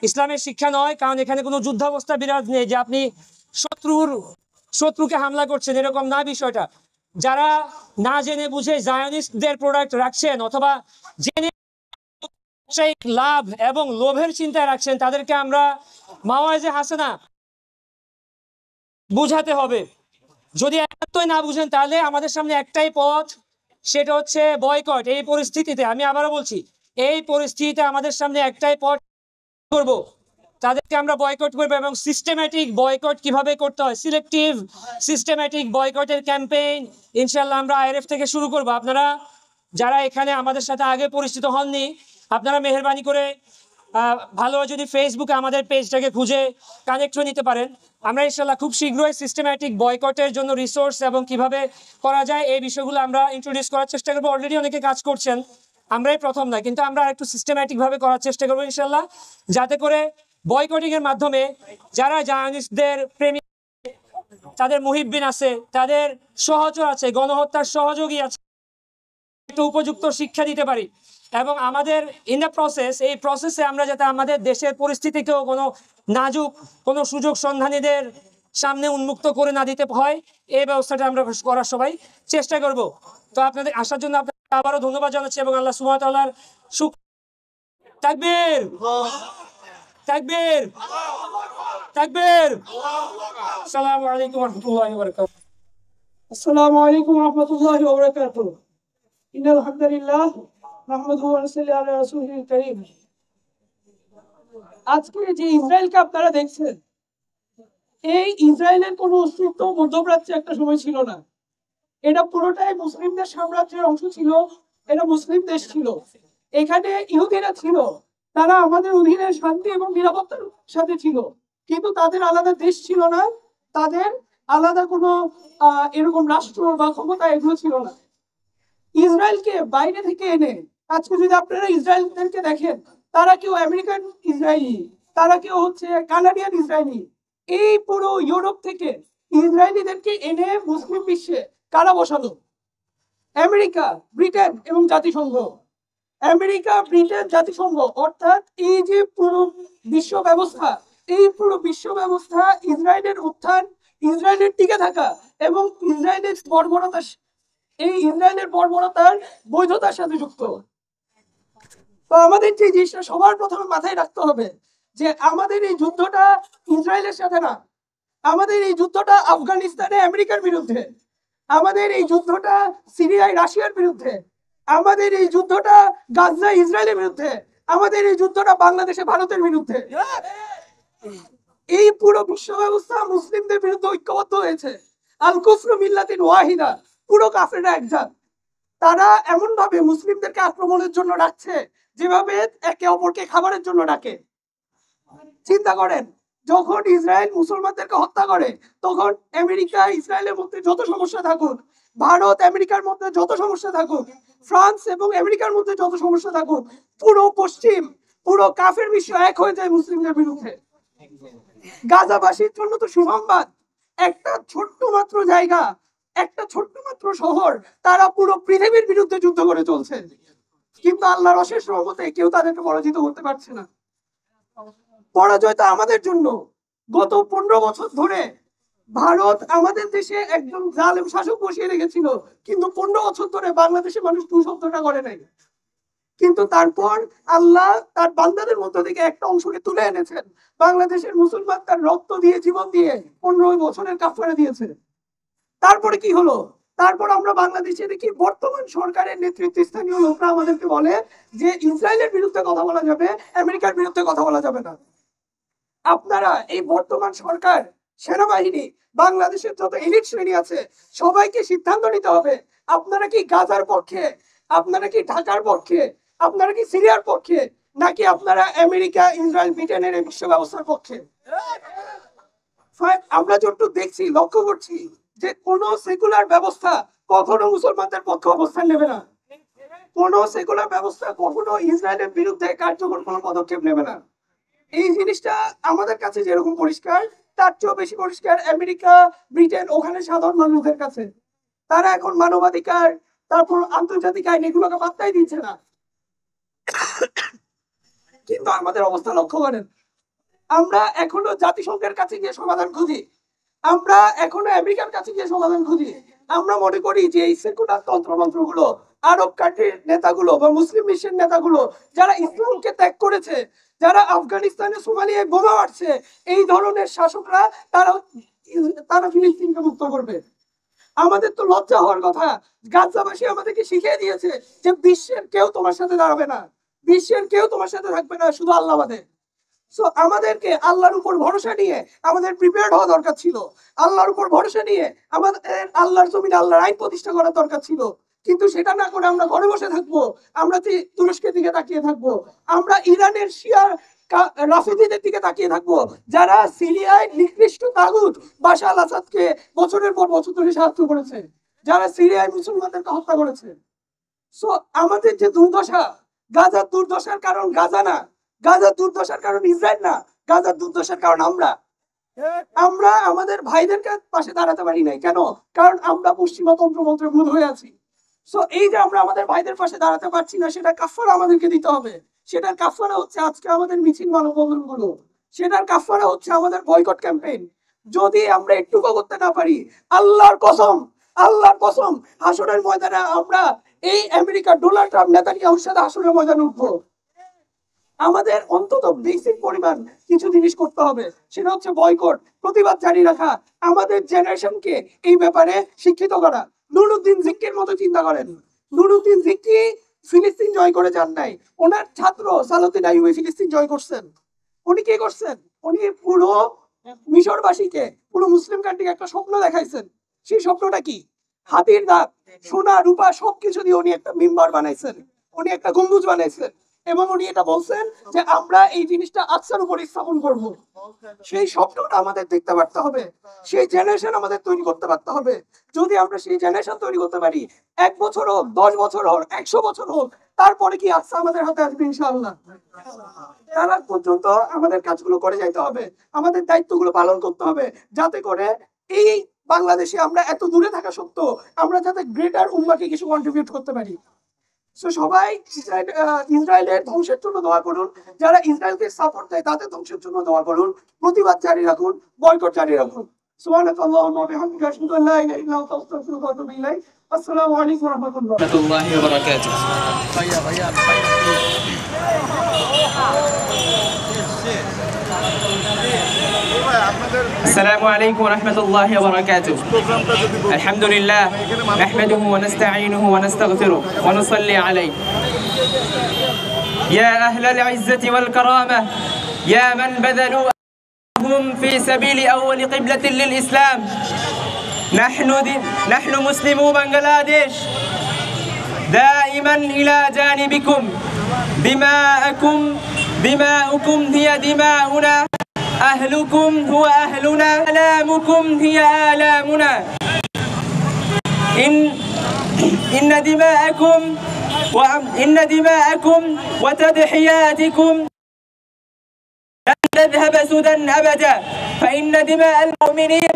ইসলামের শিক্ষা নয়, কারণ এখানে কোনো যুদ্ধাবস্থা বিরাজ নেই যে আপনি শত্রুকে হামলা করছেন, এরকম না বিষয়টা। যারা না জেনে বুঝে জায়নিস্টদের প্রোডাক্ট রাখছেন অথবা জেনে লাভ এবং লোভের চিন্তায় রাখছেন, তাদেরকে আমরা মাওয়াইজে হাসানা বুঝাতে হবে। যদি একাত্তই না বুঝেন তাহলে আমাদের সামনে একটাই পথ, সেটা হচ্ছে বয়কট। এই পরিস্থিতিতে আমি আবারও বলছি, এই পরিস্থিতিতে আমাদের সামনে একটাই পথ করব, তাদেরকে আমরা বয়কট করবো। এবং সিস্টেম্যাটিক বয়কট কিভাবে করতে হয়, সিলেক্টিভ সিস্টেম্যাটিক বয়কটের ক্যাম্পেইন ইনশাল্লাহ আমরা আইআরএফ থেকে শুরু করব। আপনারা যারা এখানে আমাদের সাথে আগে পরিচিত হননি, আপনারা মেহেরবানি করে ভালো যদি ফেসবুকে আমাদের পেজটাকে খুঁজে কানেক্ট হয়ে নিতে পারেন। আমরা ইনশাল্লাহ খুব শীঘ্রই সিস্টেম্যাটিক বয়কটের জন্য রিসোর্স এবং কিভাবে করা যায় এই বিষয়গুলো আমরা ইন্ট্রোডিউস করার চেষ্টা করবো। অলরেডি অনেকে কাজ করছেন, আমরাই প্রথম না, কিন্তু আমরা একটু সিস্টেম্যাটিকভাবে করার চেষ্টা করবো ইনশাল্লাহ, যাতে করে বয়কটিং এর মাধ্যমে যারা জায়নিস্টদের প্রেমী, তাদের মুহিব্বিন আছে, তাদের সহচর আছে, গণহত্যার সহযোগী আছে, একটু উপযুক্ত শিক্ষা দিতে পারি। এবং আমাদের ইন দ্য প্রসেস, এই প্রসেসে আমরা যাতে আমাদের দেশের পরিস্থিতিকেও কোনো নাজুক কোনো সুযোগ সন্ধানীদের সামনে উন্মুক্ত করে না দিতে হয়, এই ব্যবস্থাটা আমরা করার সবাই চেষ্টা করব। তো আপনাদের আসার জন্য আপনাদের আবারও ধন্যবাদ জানাচ্ছি এবং আল্লাহ সুবহানাহু ওয়া তাআলার তাকবীর তাকবীর তাকবীর। আসসালামু আলাইকুম ওয়া রাহমাতুল্লাহি ওয়া বারাকাতুহু। আসসালামু আলাইকুম ওয়া রাহমাতুল্লাহি ওয়া বারাকাতুহু। ইন্নাল হামদালিল্লাহ নাহমাদুহু ওয়া নুসাল্লি আলা রাসূলিল কারীম। আজকে যে ইসরায়েলকে আপনারা দেখছেন, এই ইসরায়েলের কোনো অস্তিত্ব মধ্যপ্রাচ্যে একটা সময় ছিল না। এটা পুরোটাই মুসলিমদের সাম্রাজ্যের অংশ ছিল, এটা মুসলিম দেশ ছিল। এখানে ইহুদিরা ছিল, তারা আমাদের অধীনে শান্তি এবং নিরাপত্তার সাথে ছিল, কিন্তু তাদের আলাদা দেশ ছিল না, তাদের আলাদা কোনো এরকম রাষ্ট্র বা ক্ষমতা এগুলো ছিল না। ইসরায়েলকে বাইরে থেকে এনে আজকে যদি আপনারা ইসরায়েলদেরকে দেখেন, তারা কেউ আমেরিকান ইসরায়েলি, তারা কেউ হচ্ছে কানাডিয়ান ইসরায়েলি। এই পুরো ইউরোপ থেকে ইসরায়েলিদেরকে এনে মুসলিম বিশ্বে কারা বসালো? আমেরিকা, ব্রিটেন এবং জাতিসংঘ। আমেরিকা, ব্রিটেন, জাতিসংঘ, অর্থাৎ এই যে পুরো বিশ্ব ব্যবস্থা, এই পুরো বিশ্ব ব্যবস্থা ইসরায়েলের উত্থান, ইসরায়েলের টিকে থাকা এবং ইসরায়েলের বর্বরতা, এই ইসরায়েলের বর্বরতার বৈধতার সাথে যুক্ত। তো আমাদের যে জিনিসটা সবার প্রথমে মাথায় রাখতে হবে, যে আমাদের এই যুদ্ধটা ইসরায়েলের সাথে না, আমাদের এই যুদ্ধটা আফগানিস্তানে আমেরিকার বিরুদ্ধে, আমাদের এই যুদ্ধটা সিরিয়ায় রাশিয়ার বিরুদ্ধে, আমাদের এই যুদ্ধটা গাজায় ইসরায়েলের বিরুদ্ধে, আমাদের এই যুদ্ধটা বাংলাদেশে ভারতের বিরুদ্ধে। এই পুরো বিশ্ব ব্যবস্থা মুসলিমদের বিরুদ্ধে ঐক্যবদ্ধ হয়েছে। আল কুফরু মিল্লাতিন ওয়াহিদা, পুরো কাফেররা একজাত। তারা এমন ভাবে মুসলিমদেরকে আক্রমণের জন্য ডাকছে যেভাবে একে অপরকে খাবারের জন্য ডাকে। চিন্তা করেন, যখন ইসরায়েল মুসলমানদেরকে হত্যা করে, তখন আমেরিকা ইসরায়েলের মধ্যে যত সমস্যা থাকুক, ভারত আমেরিকার মধ্যে যত সমস্যা থাকুক, ফ্রান্স এবং আমেরিকার মধ্যে যত সমস্যা থাকুক, পুরো পশ্চিম, পুরো কাফের বিশ্ব এক হয়ে যায় মুসলিমদের বিরুদ্ধে। গাজাবাসীর জন্য তো সুসংবাদ, একটা ছোট্ট মাত্র জায়গা, একটা ছোট্ট মাত্র শহর, তারা পুরো পৃথিবীর বিরুদ্ধে যুদ্ধ করে চলছে, কিন্তু আল্লাহর অশেষ রহমতে কেউ তাদেরকে পরাজিত করতে পারছে না। পরাজয়টা আমাদের জন্য। গত 15 বছর ধরে ভারত আমাদের দেশে একজন জালেম শাসক বসিয়ে রেখেছিল, কিন্তু 15 বছর ধরে বাংলাদেশের মানুষ 2 শব্দটা করে নাই। কিন্তু তারপর আল্লাহ তার বান্দাদের মধ্য থেকে একটা অংশকে তুলে এনেছেন। বাংলাদেশের মুসলমান তার রক্ত দিয়ে, জীবন দিয়ে 15 বছরের কাফারা দিয়েছে। তারপরে কি হলো? তারপর আমরা বাংলাদেশে দেখি বর্তমান সরকারের নেতৃত্বস্থানীয় লোকরা আমাদেরকে বলে যে ইসরায়েলের বিরুদ্ধে কথা বলা যাবে, আমেরিকার বিরুদ্ধে কথা বলা যাবে না। আপনারা এই বর্তমান সরকার, সেনাবাহিনী, বাংলাদেশের যত এলিট শ্রেণী আছে, সবাইকে সিদ্ধান্ত নিতে হবে, আপনারা কি গাজার পক্ষে, আপনারা কি ঢাকার পক্ষে, আপনারা কি সিরিয়ার পক্ষে, নাকি আপনারা আমেরিকা, ইসরায়েল, ব্রিটেনের এই বিশ্ব ব্যবস্থার পক্ষে? আমরা যতটুকু দেখছি, লক্ষ্য করছি যে কোন সেকুলার ব্যবস্থা কখনো মুসলমানদের পক্ষে অবস্থান নেবে না। কোন সেকুলার ব্যবস্থা কখনো ইসরায়েলের বিরুদ্ধে কার্যকর কোনো পদক্ষেপ নেবে না। এই জিনিসটা আমাদের কাছে যেরকম পরিষ্কার, তার চেয়েও বেশি পরিষ্কার আমেরিকা, ব্রিটেন, ওখানে সাধারণ মানুষদের কাছে। তারা এখন মানবাধিকার, তারপর আন্তর্জাতিক আইন এগুলোকে পাত্তাই দিচ্ছে না। কিন্তু আমাদের অবস্থা লক্ষ্য করেন, আমরা এখনো জাতিসংঘের কাছে গিয়ে সমাধান খুঁজি, আমরা এখনো আমেরিকার কাছে গিয়ে সমাধান খুঁজি। আমরা মনে করি যে এই সেকুলার তন্ত্রমন্ত্রগুলো, আরব কান্ট্রির নেতাগুলো বা মুসলিম বিশ্বের নেতাগুলো যারা ইসলামকে ত্যাগ করেছে, যারা আফগানিস্তানে, সোমালিয়ায় বোমা মারছে, এই ধরনের শাসকরা তারা ফিলিস্তিনকে মুক্ত করবে। আমাদের তো লজ্জা হওয়ার কথা। গাজাবাসী আমাদেরকে শিখিয়ে দিয়েছে যে বিশ্বের কেউ তোমার সাথে দাঁড়াবে না, বিশ্বের কেউ তোমার সাথে থাকবে না, শুধু আল্লাহ বাদে। সো আমাদেরকে আল্লাহর উপর ভরসা নিয়ে আমাদের প্রিপেয়ার্ড হওয়া দরকার ছিল। আল্লাহর উপর ভরসা নিয়ে আমাদের আল্লাহর জমিনে আল্লাহর আইন প্রতিষ্ঠা করার দরকার ছিল। কিন্তু সেটা না করে আমরা ঘরে বসে থাকবো, আমরা তুরস্কের দিকে তাকিয়ে থাকবো, আমরা ইরানের শিয়া রাফিদিদের দিকে তাকিয়ে থাকবো, যারা সিরিয়ায় নিকৃষ্ট তাগুত বাশার আল আসাদকে বছরের পর বছর ধরে সাহায্য করেছে, যারা সিরিয়ায় মুসলমানদেরকে হত্যা করেছে। সো আমাদের যে দুর্দশা, গাজার দুর্দশার কারণ গাজা না, গাজার দুর্দশার কারণ ইসরায়েল না, গাজার দুর্দশার কারণ আমরা আমাদের ভাইদের পাশে দাঁড়াতে পারি নাই। কেন? কারণ আমরা পশ্চিমা তন্ত্রমন্ত্রে ভূত হয়ে আছি। সো এই যে আমরা আমাদের ভাইদের পাশে দাঁড়াতে পারছি না, সেটা কাফারা আমাদেরকে দিতে হবে। সেটার কাফারা হচ্ছে আজকে আমাদের মিছিল মানববন্ধন গুলো, সেটার কাফারা হচ্ছে আমাদের বয়কট ক্যাম্পেইন। যদি আমরা একটুকু করতে না পারি, আল্লাহর কসম, আল্লাহর কসম, হাসরের ময়দানে আমরা এই আমেরিকার ডোনাল্ড ট্রাম্প নেতানিয়াহুর সাথে হাসরের ময়দানে উঠবো। আমাদের অন্তত বেসিক পরিমাণ কিছু জিনিস করতে হবে, সেটা হচ্ছে বয়কট, প্রতিবাদ জারি রাখা, আমাদের জেনারেশনকে এই ব্যাপারে শিক্ষিত করা। নুরুদ্দিন জিক্কির মতো চিন্তা করেন, নুরুদ্দিন জিক্কি ফিলিস্তিন জয় করে যান নাই, ওনার ছাত্র সালাউদ্দিন আইয়ুবী ফিলিস্তিন জয় করছেন। উনি কি করছেন? উনি পুরো মিশরবাসীকে, পুরো মুসলিম কান্ট্রিকে একটা স্বপ্ন দেখাইছেন। সেই স্বপ্নটা কি? হাতির দাঁত, সোনা, রূপা সবকিছু দিয়ে উনি একটা মিম্বার বানাইছেন, উনি একটা গম্বুজ বানাইছেন, এবং উনি এটা বলছেন যে আমরা এই জিনিসটা আকসার উপর স্থাপন করব। সেই স্বপ্নটা আমাদের দেখতে পারতে হবে, সেই জেনারেশন আমাদের তৈরি করতে পারতে হবে। যদি আমরা সেই জেনারেশন তৈরি করতে পারি, 1 বছর হোক, 10 বছর হোক, 100 বছর হোক, তারপরে কি আকসা আমাদের হাতে আসবে ইনশাআল্লাহ। তার আগ পর্যন্ত আমাদের কাজগুলো করে যাইতে হবে, আমাদের দায়িত্বগুলো পালন করতে হবে, যাতে করে এই বাংলাদেশে আমরা এত দূরে থাকা সত্ত্বেও আমরা যাতে গ্রেটার উম্মাহকে কিছু কন্ট্রিবিউট করতে পারি। সবাই ইসরায়েলের ধ্বংসের জন্য দোয়া করুন, যারা ইসরায়েলকে সাপোর্ট দেয় তাদের ধ্বংসের জন্য দোয়া করুন, প্রতিবাদ জারি রাখুন, বয়কট জারি রাখুন। সুবহানাল্লাহি ওয়া বিহামদিহি, আশহাদু আল্লা ইলাহা ইল্লা আনতা, আস্তাগফিরুকা ওয়া আতুবু ইলাইক। আসসালামু আলাইকুম ওয়া রাহমাতুল্লাহি ওয়া বারাকাতুহু। السلام عليكم ورحمة الله وبركاته. الحمد لله نحمده ونستعينه ونستغفره ونصلي عليه. يا أهل العزة والكرامة، يا من بذلوا أنفسهم في سبيل أول قبلة للإسلام، نحن مسلمو بنغلاديش دائما إلى جانبكم. دماؤكم هي دماؤنا، أهلكم هو أهلنا، آلامكم هي آلامنا. إن دماءكم وتضحياتكم لن تذهب سدى أبدا، فإن دماء المؤمنين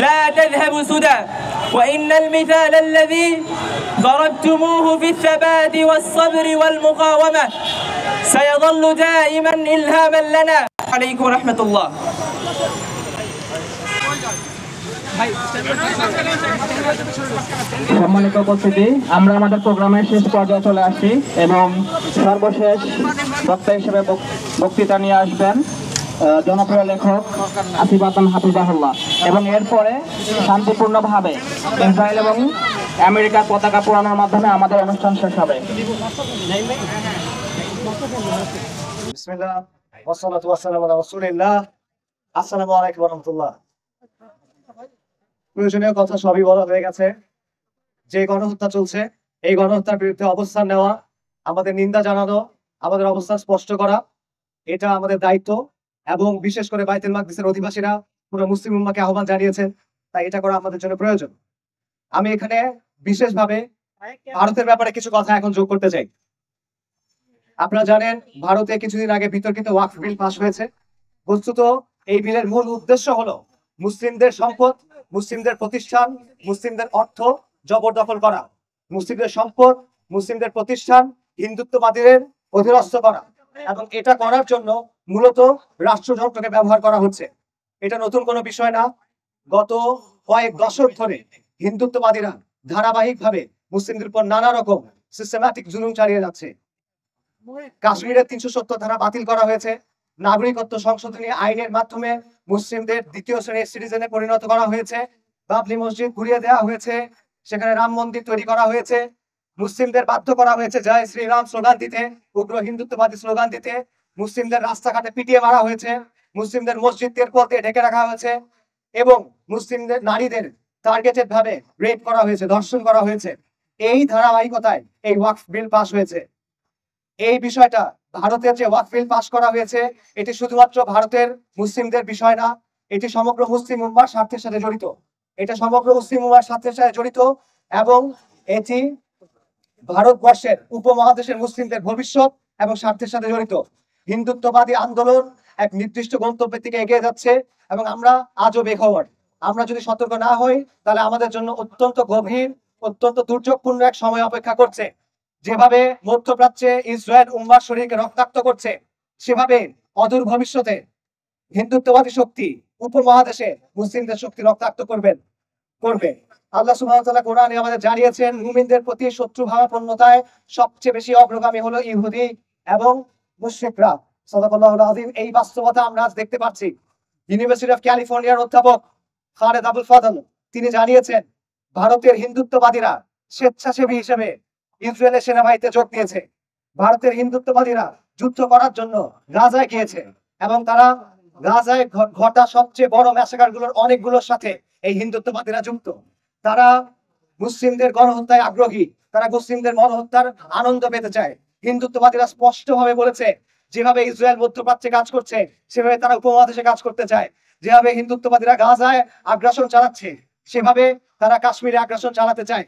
لا تذهب سدى. وإن المثال الذي ضربتموه في الثبات والصبر والمقاومة سيظل دائما إلهاما لنا. عليكم ورحمة الله. সম্মানিত উপস্থিতি, আমরা আমাদের প্রোগ্রামের শেষ পর্যায়ে চলে আসছি এবং সর্বশেষ বক্তা হিসেবে বক্তৃতা নিয়ে আসবেন জনপ্রিয় লেখক আসিফ আদনান হাফিজাহুল্লাহ, এবং এরপরে শান্তিপূর্ণভাবে ইসরায়েল এবং আমেরিকার পতাকা পোড়ানোর মাধ্যমে আমাদের অনুষ্ঠান শেষ হবে। বিসমিল্লাহ ওয়াসসালাতু ওয়াসসালামু আলা রাসূলিল্লাহ। আসসালামু আলাইকুম ওয়া রাহমাতুল্লাহ। প্রয়োজনীয় কথা সবই বলা হয়ে গেছে। যে গণহত্যা চলছে, এই গণহত্যার বিরুদ্ধে অবস্থান নেওয়া, আমাদের নিন্দা জানানো, আমাদের অবস্থান স্পষ্ট করা, এটা আমাদের দায়িত্ব। এবং বিশেষ করে বাইতুল মাকদিসের অধিবাসীরা পুরো মুসলিম উম্মাহকে আহ্বান জানিয়েছেন, তাই এটা করা আমাদের জন্য প্রয়োজন। আমি এখানে বিশেষভাবে ভারতের ব্যাপারে কিছু কথা এখন যোগ করতে চাই। আপনারা জানেন ভারতে কিছুদিন আগে বিতর্কিত ওয়াকফ বিল পাস হয়েছে। বস্তুত এই বিলের মূল উদ্দেশ্য হলো মুসলিমদের সম্পদ, মুসলিমদের প্রতিষ্ঠান, মুসলিমদের অর্থ জবরদখল করা, মুসলিমদের সম্পদ, মুসলিমদের প্রতিষ্ঠান হিন্দুত্ববাদীদের অধীনস্থ করা, এবং এটা করার জন্য মূলত রাষ্ট্রযন্ত্রকে ব্যবহার করা হচ্ছে। এটা নতুন কোনো বিষয় না। গত কয়েক দশক ধরে হিন্দুত্ববাদীরা ধারাবাহিকভাবে মুসলিমদের উপর নানা রকম সিস্টেম্যাটিক জুলুম চালিয়ে যাচ্ছে। কাশ্মীরের 370 ধারা বাতিল করা হয়েছে, নাগরিকত্ব সংশোধনী আইনের মাধ্যমে মুসলিমদের দ্বিতীয় শ্রেণীর সিটিজেনে পরিণত করা হয়েছে, বাবরি মসজিদ ঘুরিয়ে দেওয়া হয়েছে, সেখানে রাম মন্দির তৈরি করা হয়েছে, মুসলিমদের বাধ্য করা হয়েছে জয় শ্রীরাম স্লোগান দিতে, উগ্র হিন্দুত্ববাদী স্লোগান দিতে, মুসলিমদের রাস্তাঘাটে পিটিয়ে মারা হয়েছে, মুসলিমদের মসজিদ তেরপল দিয়ে ঢেকে রাখা হয়েছে, এবং মুসলিমদের নারীদের টার্গেটেড ভাবে রেপ করা হয়েছে, ধর্ষণ করা হয়েছে। এই ধারাবাহিকতায় এই ওয়াকফ বিল পাস হয়েছে। এই বিষয়টা ভারতের যে ওয়াকফ বিল পাস করা হয়েছে এটি শুধুমাত্র ভারতের মুসলিমদের বিষয় না, এটি সমগ্র মুসলিম উম্মাহর স্বার্থের সাথে জড়িত। এটা সমগ্র মুসলিম উম্মাহর স্বার্থের সাথে জড়িত এবং এটি ভারতবর্ষের উপমহাদেশের মুসলিমদের ভবিষ্যৎ এবং স্বার্থের সাথে জড়িত। হিন্দুত্ববাদী আন্দোলন এক নির্দিষ্ট গন্তব্যের দিকে এগিয়ে যাচ্ছে এবং আমরা আজও বেখবর। আমরা যদি সতর্ক না হই তাহলে আমাদের জন্য অত্যন্ত গভীর, অত্যন্ত দুর্যোগপূর্ণ এক সময় অপেক্ষা করছে। যেভাবে মধ্যপ্রাচ্যে ইসরায়েল উম্মাহর শরীরকে রক্তাক্ত করছে, সেভাবে অদূর ভবিষ্যতে হিন্দুত্ববাদী শক্তি উপমহাদেশে মুসলিমদের শক্তি রক্তাক্ত করবে। আল্লাহ সুবহানাহু ওয়া তাআলা কোরআনে আমাদের জানিয়েছেন মুমিনদের প্রতি শত্রুভাবাপন্নতায় সবচেয়ে বেশি অগ্রগামী হলো ইহুদি এবং মুশরিকরা। সাদাকাল্লাহুল আযীম। এই বাস্তবতা আমরা আজ দেখতে পাচ্ছি। ইউনিভার্সিটি অফ ক্যালিফোর্নিয়ার অধ্যাপক খালেদ আবুল ফাদল তিনি জানিয়েছেন ভারতের হিন্দুত্ববাদীরা স্বেচ্ছাসেবী হিসেবে ইসরায়েলের সেনাবাহিনীতে যোগ দিয়েছে। ভারতের হিন্দুত্ববাদীরা যুদ্ধ করার জন্য গাজায় গিয়েছে এবং তারা গাজায় ঘটা সবচেয়ে বড় ম্যাসাকার গুলোর অনেকগুলোর সাথে এই হিন্দুত্ববাদীরা যুক্ত। তারা মুসলিমদের গণহত্যায় আগ্রহী, তারা মুসলিমদের গণহত্যার আনন্দ পেতে চায়। হিন্দুত্ববাদীরা স্পষ্টভাবে বলেছে যেভাবে ইসরায়েল মধ্যপ্রাচ্যে কাজ করছে সেভাবে তারা উপমহাদেশে কাজ করতে চায়। যেভাবে হিন্দুত্ববাদীরা গাজায় আগ্রাসন চালাচ্ছে সেভাবে তারা কাশ্মীরে আগ্রাসন চালাতে চায়।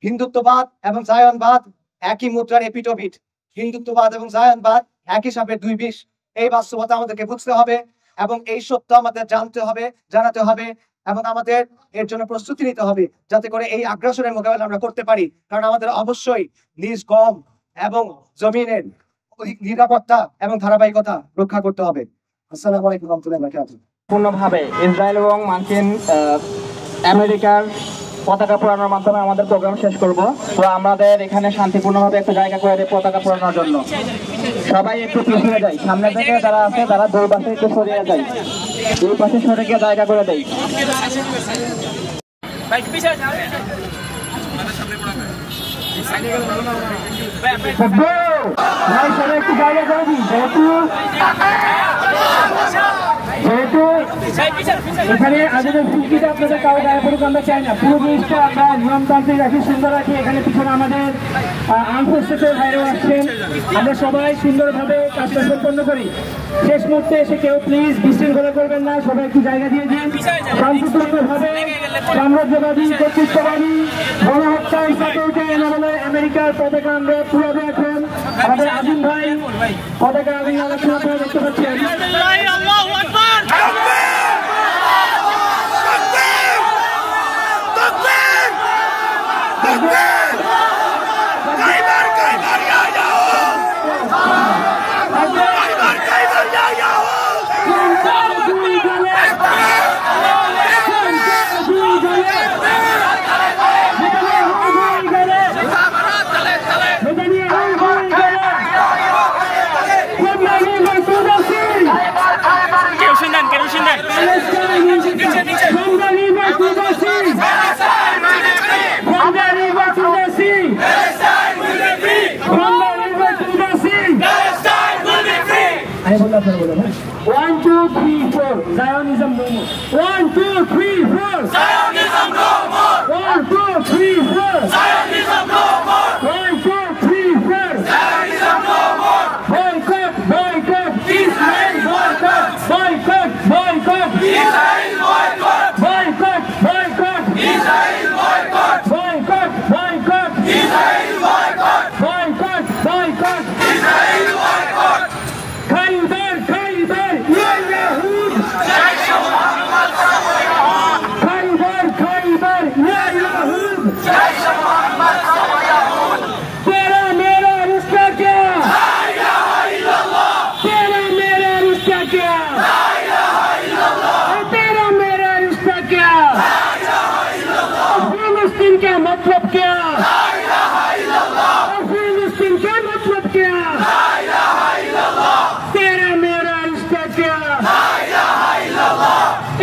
হিন্দুত্ববাদ এবং জায়নবাদ একই মুদ্রার এপিটোপিট। হিন্দুত্ববাদ এবং জায়নবাদ একই সাপের দুই বিষ। এই বাস্তবতা আমাদেরকে বুঝতে হবে এবং এই সত্য আমাদের জানতে হবে, জানাতে হবে এবং আমাদের এর জন্য প্রস্তুতি নিতে হবে যাতে করে এই আগ্রাসনের মোকাবেলা আমরা করতে পারি। কারণ আমাদের অবশ্যই নিজ কম এবং জমিনের নিরাপত্তা এবং ধারাবাহিকতা রক্ষা করতে হবে। আসসালামু আলাইকুম ওয়া রাহমাতুল্লাহি ওয়া বারাকাতুহু। পূর্ণভাবে ইসরায়েল এবং মার্কিন আমেরিকার পতাকা পোড়ানোর মাধ্যমে আমাদের প্রোগ্রাম শেষ করব। তো আমাদের এখানে শান্তিপূর্ণভাবে একটা জায়গা করে দেয় পতাকা পোড়ানোর জন্য। সবাই একটু পিছিয়ে যায়, সামনে থেকে যারা আছে তারা দুই পাশে একটু সরিয়ে যায়, দুই পাশে সরে গিয়ে জায়গা করে দেয়। একটু জায়গা করে দিই, যেহেতু এখানে আজকের ফিল্ডিতে আপনাদের কারো গায়ে পড়ুক আমরা চাই না। পুরো জিনিসটা আমরা নিয়মতান্ত্রিক রাখি, সুন্দর রাখি। এখানে পিছনে আমাদের আনফোর্সেসের ভাইরাও আসছেন। আমরা সবাই সুন্দরভাবে কাজটা সম্পন্ন করি। শেষ মুহূর্তে এসে কেউ প্লিজ বিশৃঙ্খলা করবেন না, সবাই একটু জায়গা দিয়ে দিন। শান্তিপূর্ণভাবে সাম্রাজ্যবাদী, কর্তৃত্ববাদী, গণহত্যার সাথে উঠে এনে আমেরিকার পতাকা আমরা পুরোবে। এখন আমাদের আজিম ভাই পতাকা আমি আলোচনা করে দেখতে পাচ্ছেন। One, two, three, four. Zionism no more. 1, 2, 3, 4. Zionism no more. 1, 2, 3, 4. Zionism no more. 1, 2, 3, 4. Zionism no more.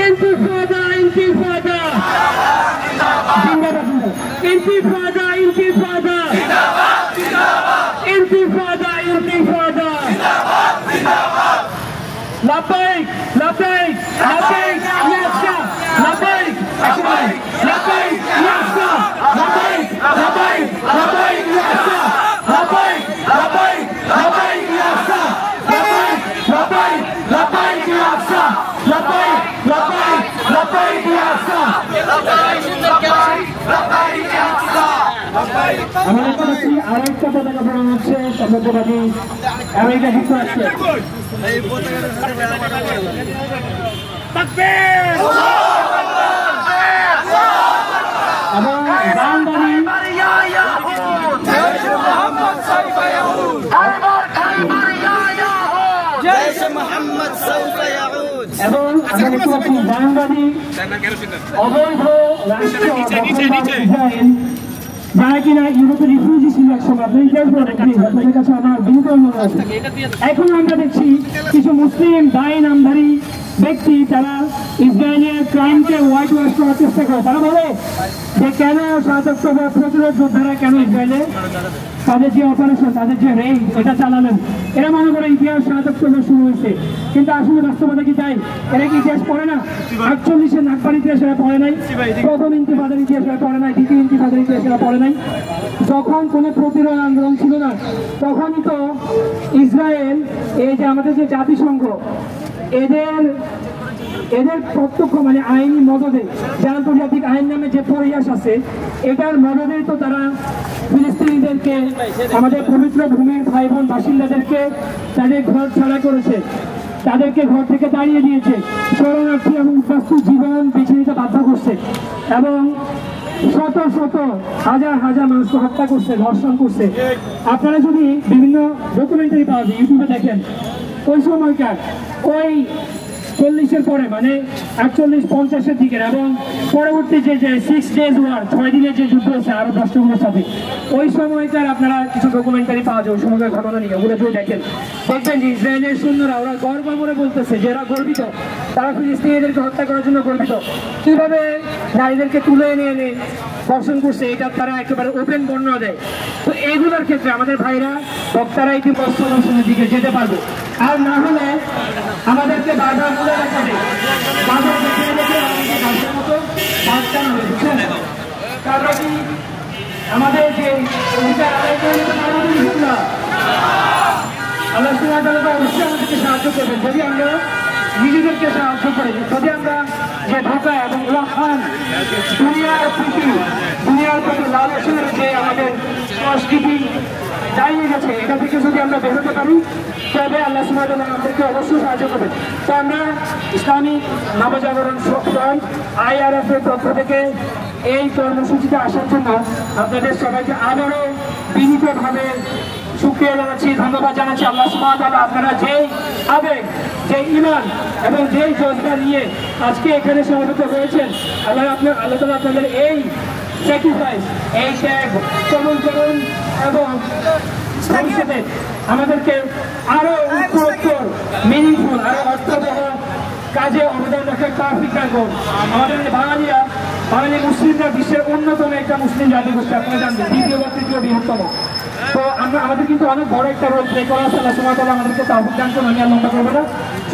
ইন্তিফাদা ইন্তিফাদা ইন্তিফাদা ইন্তিফাদা ইন্তিফাদা ইন্তিফাদা লাব্বাইক লাব্বাইক লাব্বাইক ইয়া শাহ লাব্বাইক লাব্বাইক ইয়া শাহ লাব্বাইক লাব্বাইক লাব্বাইক ইয়া শাহ লাব্বাইক লাব্বাইক লাব্বাইক ইয়া শাহ লাব্বাইক লাব্বাইক লাব্বাইক ইয়া শাহ লাব্বাইক লাব্বাইক লাব্বাইক ইয়া শাহ লাব্বাইক লাব্বাইক ইয়া শাহ আমাদের কাছে আরেকটা পতাকা পড়ানো হচ্ছে সাম্রাজ্যবাদী আমেরিকা যুক্তরাষ্ট্র এই পতাকাটা তাকবীর এবং গানদানি জয় মোহাম্মদ সাউফা ইয়াউদ জয় মোহাম্মদ সাউফা ইয়াউদ এবং আমাদের কাছে গানদানি অবৈধ রাষ্ট্র ইসরায়েল যারা কিনা ইউরোপের রিফিউজি ছিল একসময় আপনি ইতিহাস পড়ে দেখবেন আপনাদের কাছে আমার বিনীত অনুরোধ আছে এখন আমরা দেখছি কিছু মুসলিম দায়ী নামধারী ব্যক্তি তারা ইসরায়েলের ক্রাইমকে হোয়াইট ওয়াশ করার চেষ্টা করে তারা বলে যে কেন ৭ অক্টোবর প্রতিরোধ যোদ্ধারা কেন ইসরায়েলে তাদের যে অপারেশন তাদের যে রেইড এটা চালালেন এরা মনে করে ইতিহাস ৭ অক্টোবর শুরু হয়েছে কিন্তু আসলে বাস্তবতা কি তাই এরা কি ইতিহাস পড়ে না ৪৮-এর নাগপার ইতিহাস এরা পড়ে নাই প্রথম ইন্তিফাদার ইতিহাস এরা পড়ে নাই দ্বিতীয় ইন্তিফাদার ইতিহাস এরা পড়ে নাই যখন কোনো প্রতিরোধ আন্দোলন ছিল না তখনই তো ইসরায়েল এই যে আমাদের যে জাতিসংঘ এদের প্রত্যক্ষ মানে আইনি মদদে যে আন্তর্জাতিক আইন নামে যে পরিহাস আছে এটার মদদে তো তারা ফিলিস্তিনিদেরকে আমাদের পবিত্র ভূমির ভাই বোন বাসিন্দাদেরকে তাদের ঘর ছাড়া করেছে তাদেরকে ঘর থেকে তাড়িয়ে দিয়েছে শরণার্থী এবং উদ্বাস্তু জীবন বেছে নিতে বাধ্য করছে এবং শত শত হাজার হাজার মানুষকে হত্যা করছে ধর্ষণ করছে আপনারা যদি বিভিন্ন ডকুমেন্টারি পাওয়া যায় ইউটিউবে দেখেন ওই সময়কার ওই 40-এর পরে মানে 48-50-এর দিকের এবং পরবর্তী যে 6 ডেজ ওয়ার 6 দিনের যে যুদ্ধ হচ্ছে আরব রাষ্ট্রগুলোর সাথে ওই সময়কার আপনারা কিছু ডকুমেন্টারি পাওয়া যায় ওই সময়কার ঘটনা নিয়ে ওগুলো যদি দেখেন দেখবেন যে ইসরায়েলের সৈন্যরা ওরা গর্ব করে বলতেছে যে এরা গর্বিত তারা ফিলিস্তিনিদেরকে হত্যা করার জন্য গর্বিত কিভাবে নারীদেরকে তুলে এনে ধর্ষণ করছে এটা তারা একেবারে ওপেন বর্ণনা দেয় তো এইগুলোর ক্ষেত্রে আমাদের ভাইরা বক্তারা ইতিমধ্যে দর্শনের দিকে যেতে পারবে আর না হলে আমাদেরকে বারবার বলে রাখাবে বারবার দেখিয়ে দেখে আমাদের ভাষার মতো বাচ্চা হবে বুঝছেন তারপরে কি আমাদের যে অধিকার আদায় করে নিতে পারবো ইনশাআল্লাহ আল্লাহ সুবহানাহু ওয়া তাআলা অবশ্যই আমাদেরকে সাহায্য করবেন যদি আমরা নিজেদেরকে সাহায্য করি যদি আমরা যে ঢাকা এবং উলাখান দুনিয়ার প্রতি লালসের যে আমাদের সংস্কৃতি দাঁড়িয়ে গেছে এটা থেকে যদি আমরা বেরোতে পারি তবে আল্লাহ সুবহানাহু ওয়া তাআলা আমাদেরকে অবশ্যই সাহায্য করবেন তো আমরা ইসলামিক নবজাগরণ ফ্রন্ট IRF এর পক্ষ থেকে এই কর্মসূচিতে আসার জন্য আপনাদের সবাইকে আবারও বিনীতভাবে শুকরিয়া জানাচ্ছি ধন্যবাদ জানাচ্ছি আল্লাহ সুবহানাহু ওয়া তাআলা আপনারা যেই আবেগ যে ঈমান এবং যেই জজবা নিয়ে আজকে এখানে সমবেত হয়েছেন আল্লাহ তাআলা আপনাদের এই স্যাক্রিফাইস এই ত্যাগ কবুল করুন এবং ভবিষ্যতে আমাদেরকে আরো উত্তরোত্তর মিনিংফুল আরো অর্থবহ কাজে অবদান রাখার তৌফিক দান করুন আমাদের বাঙালি মুসলিমরা বিশ্বের অন্যতম একটা মুসলিম জাতিগোষ্ঠী আপনারা জানবেন দ্বিতীয় বা তৃতীয় বৃহত্তম তো আমাদের কিন্তু অনেক বড় একটা রোল প্লে করা আছে আল্লাহ সুবহানাহু ওয়া তাআলা আমাদেরকে তৌফিক দান করুন আমি আর লম্বা করবো না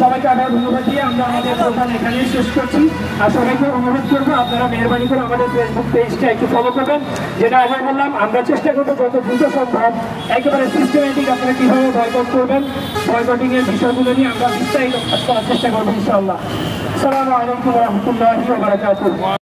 সবাইকে আবার ধন্যবাদ দিয়ে আমরা আমাদের প্রোগ্রাম এখানেই শেষ করছি আর সবাইকে অনুরোধ করবো আপনারা মেহরবানি করে আমাদের ফেসবুক পেজটা একটু ফলো করবেন যেটা আগে বললাম আমরা চেষ্টা করবো যত দ্রুত সম্ভব একেবারে সিস্টেমেটিক আপনারা কীভাবে বয়কট করবেন বয়কটিং এর বিষয়গুলো নিয়ে আমরা বিস্তারিত কাজ করার চেষ্টা করবো ইনশাআল্লাহ আসসালামু আলাইকুম ওয়া রাহমাতুল্লাহি ওয়া বারাকাতুহু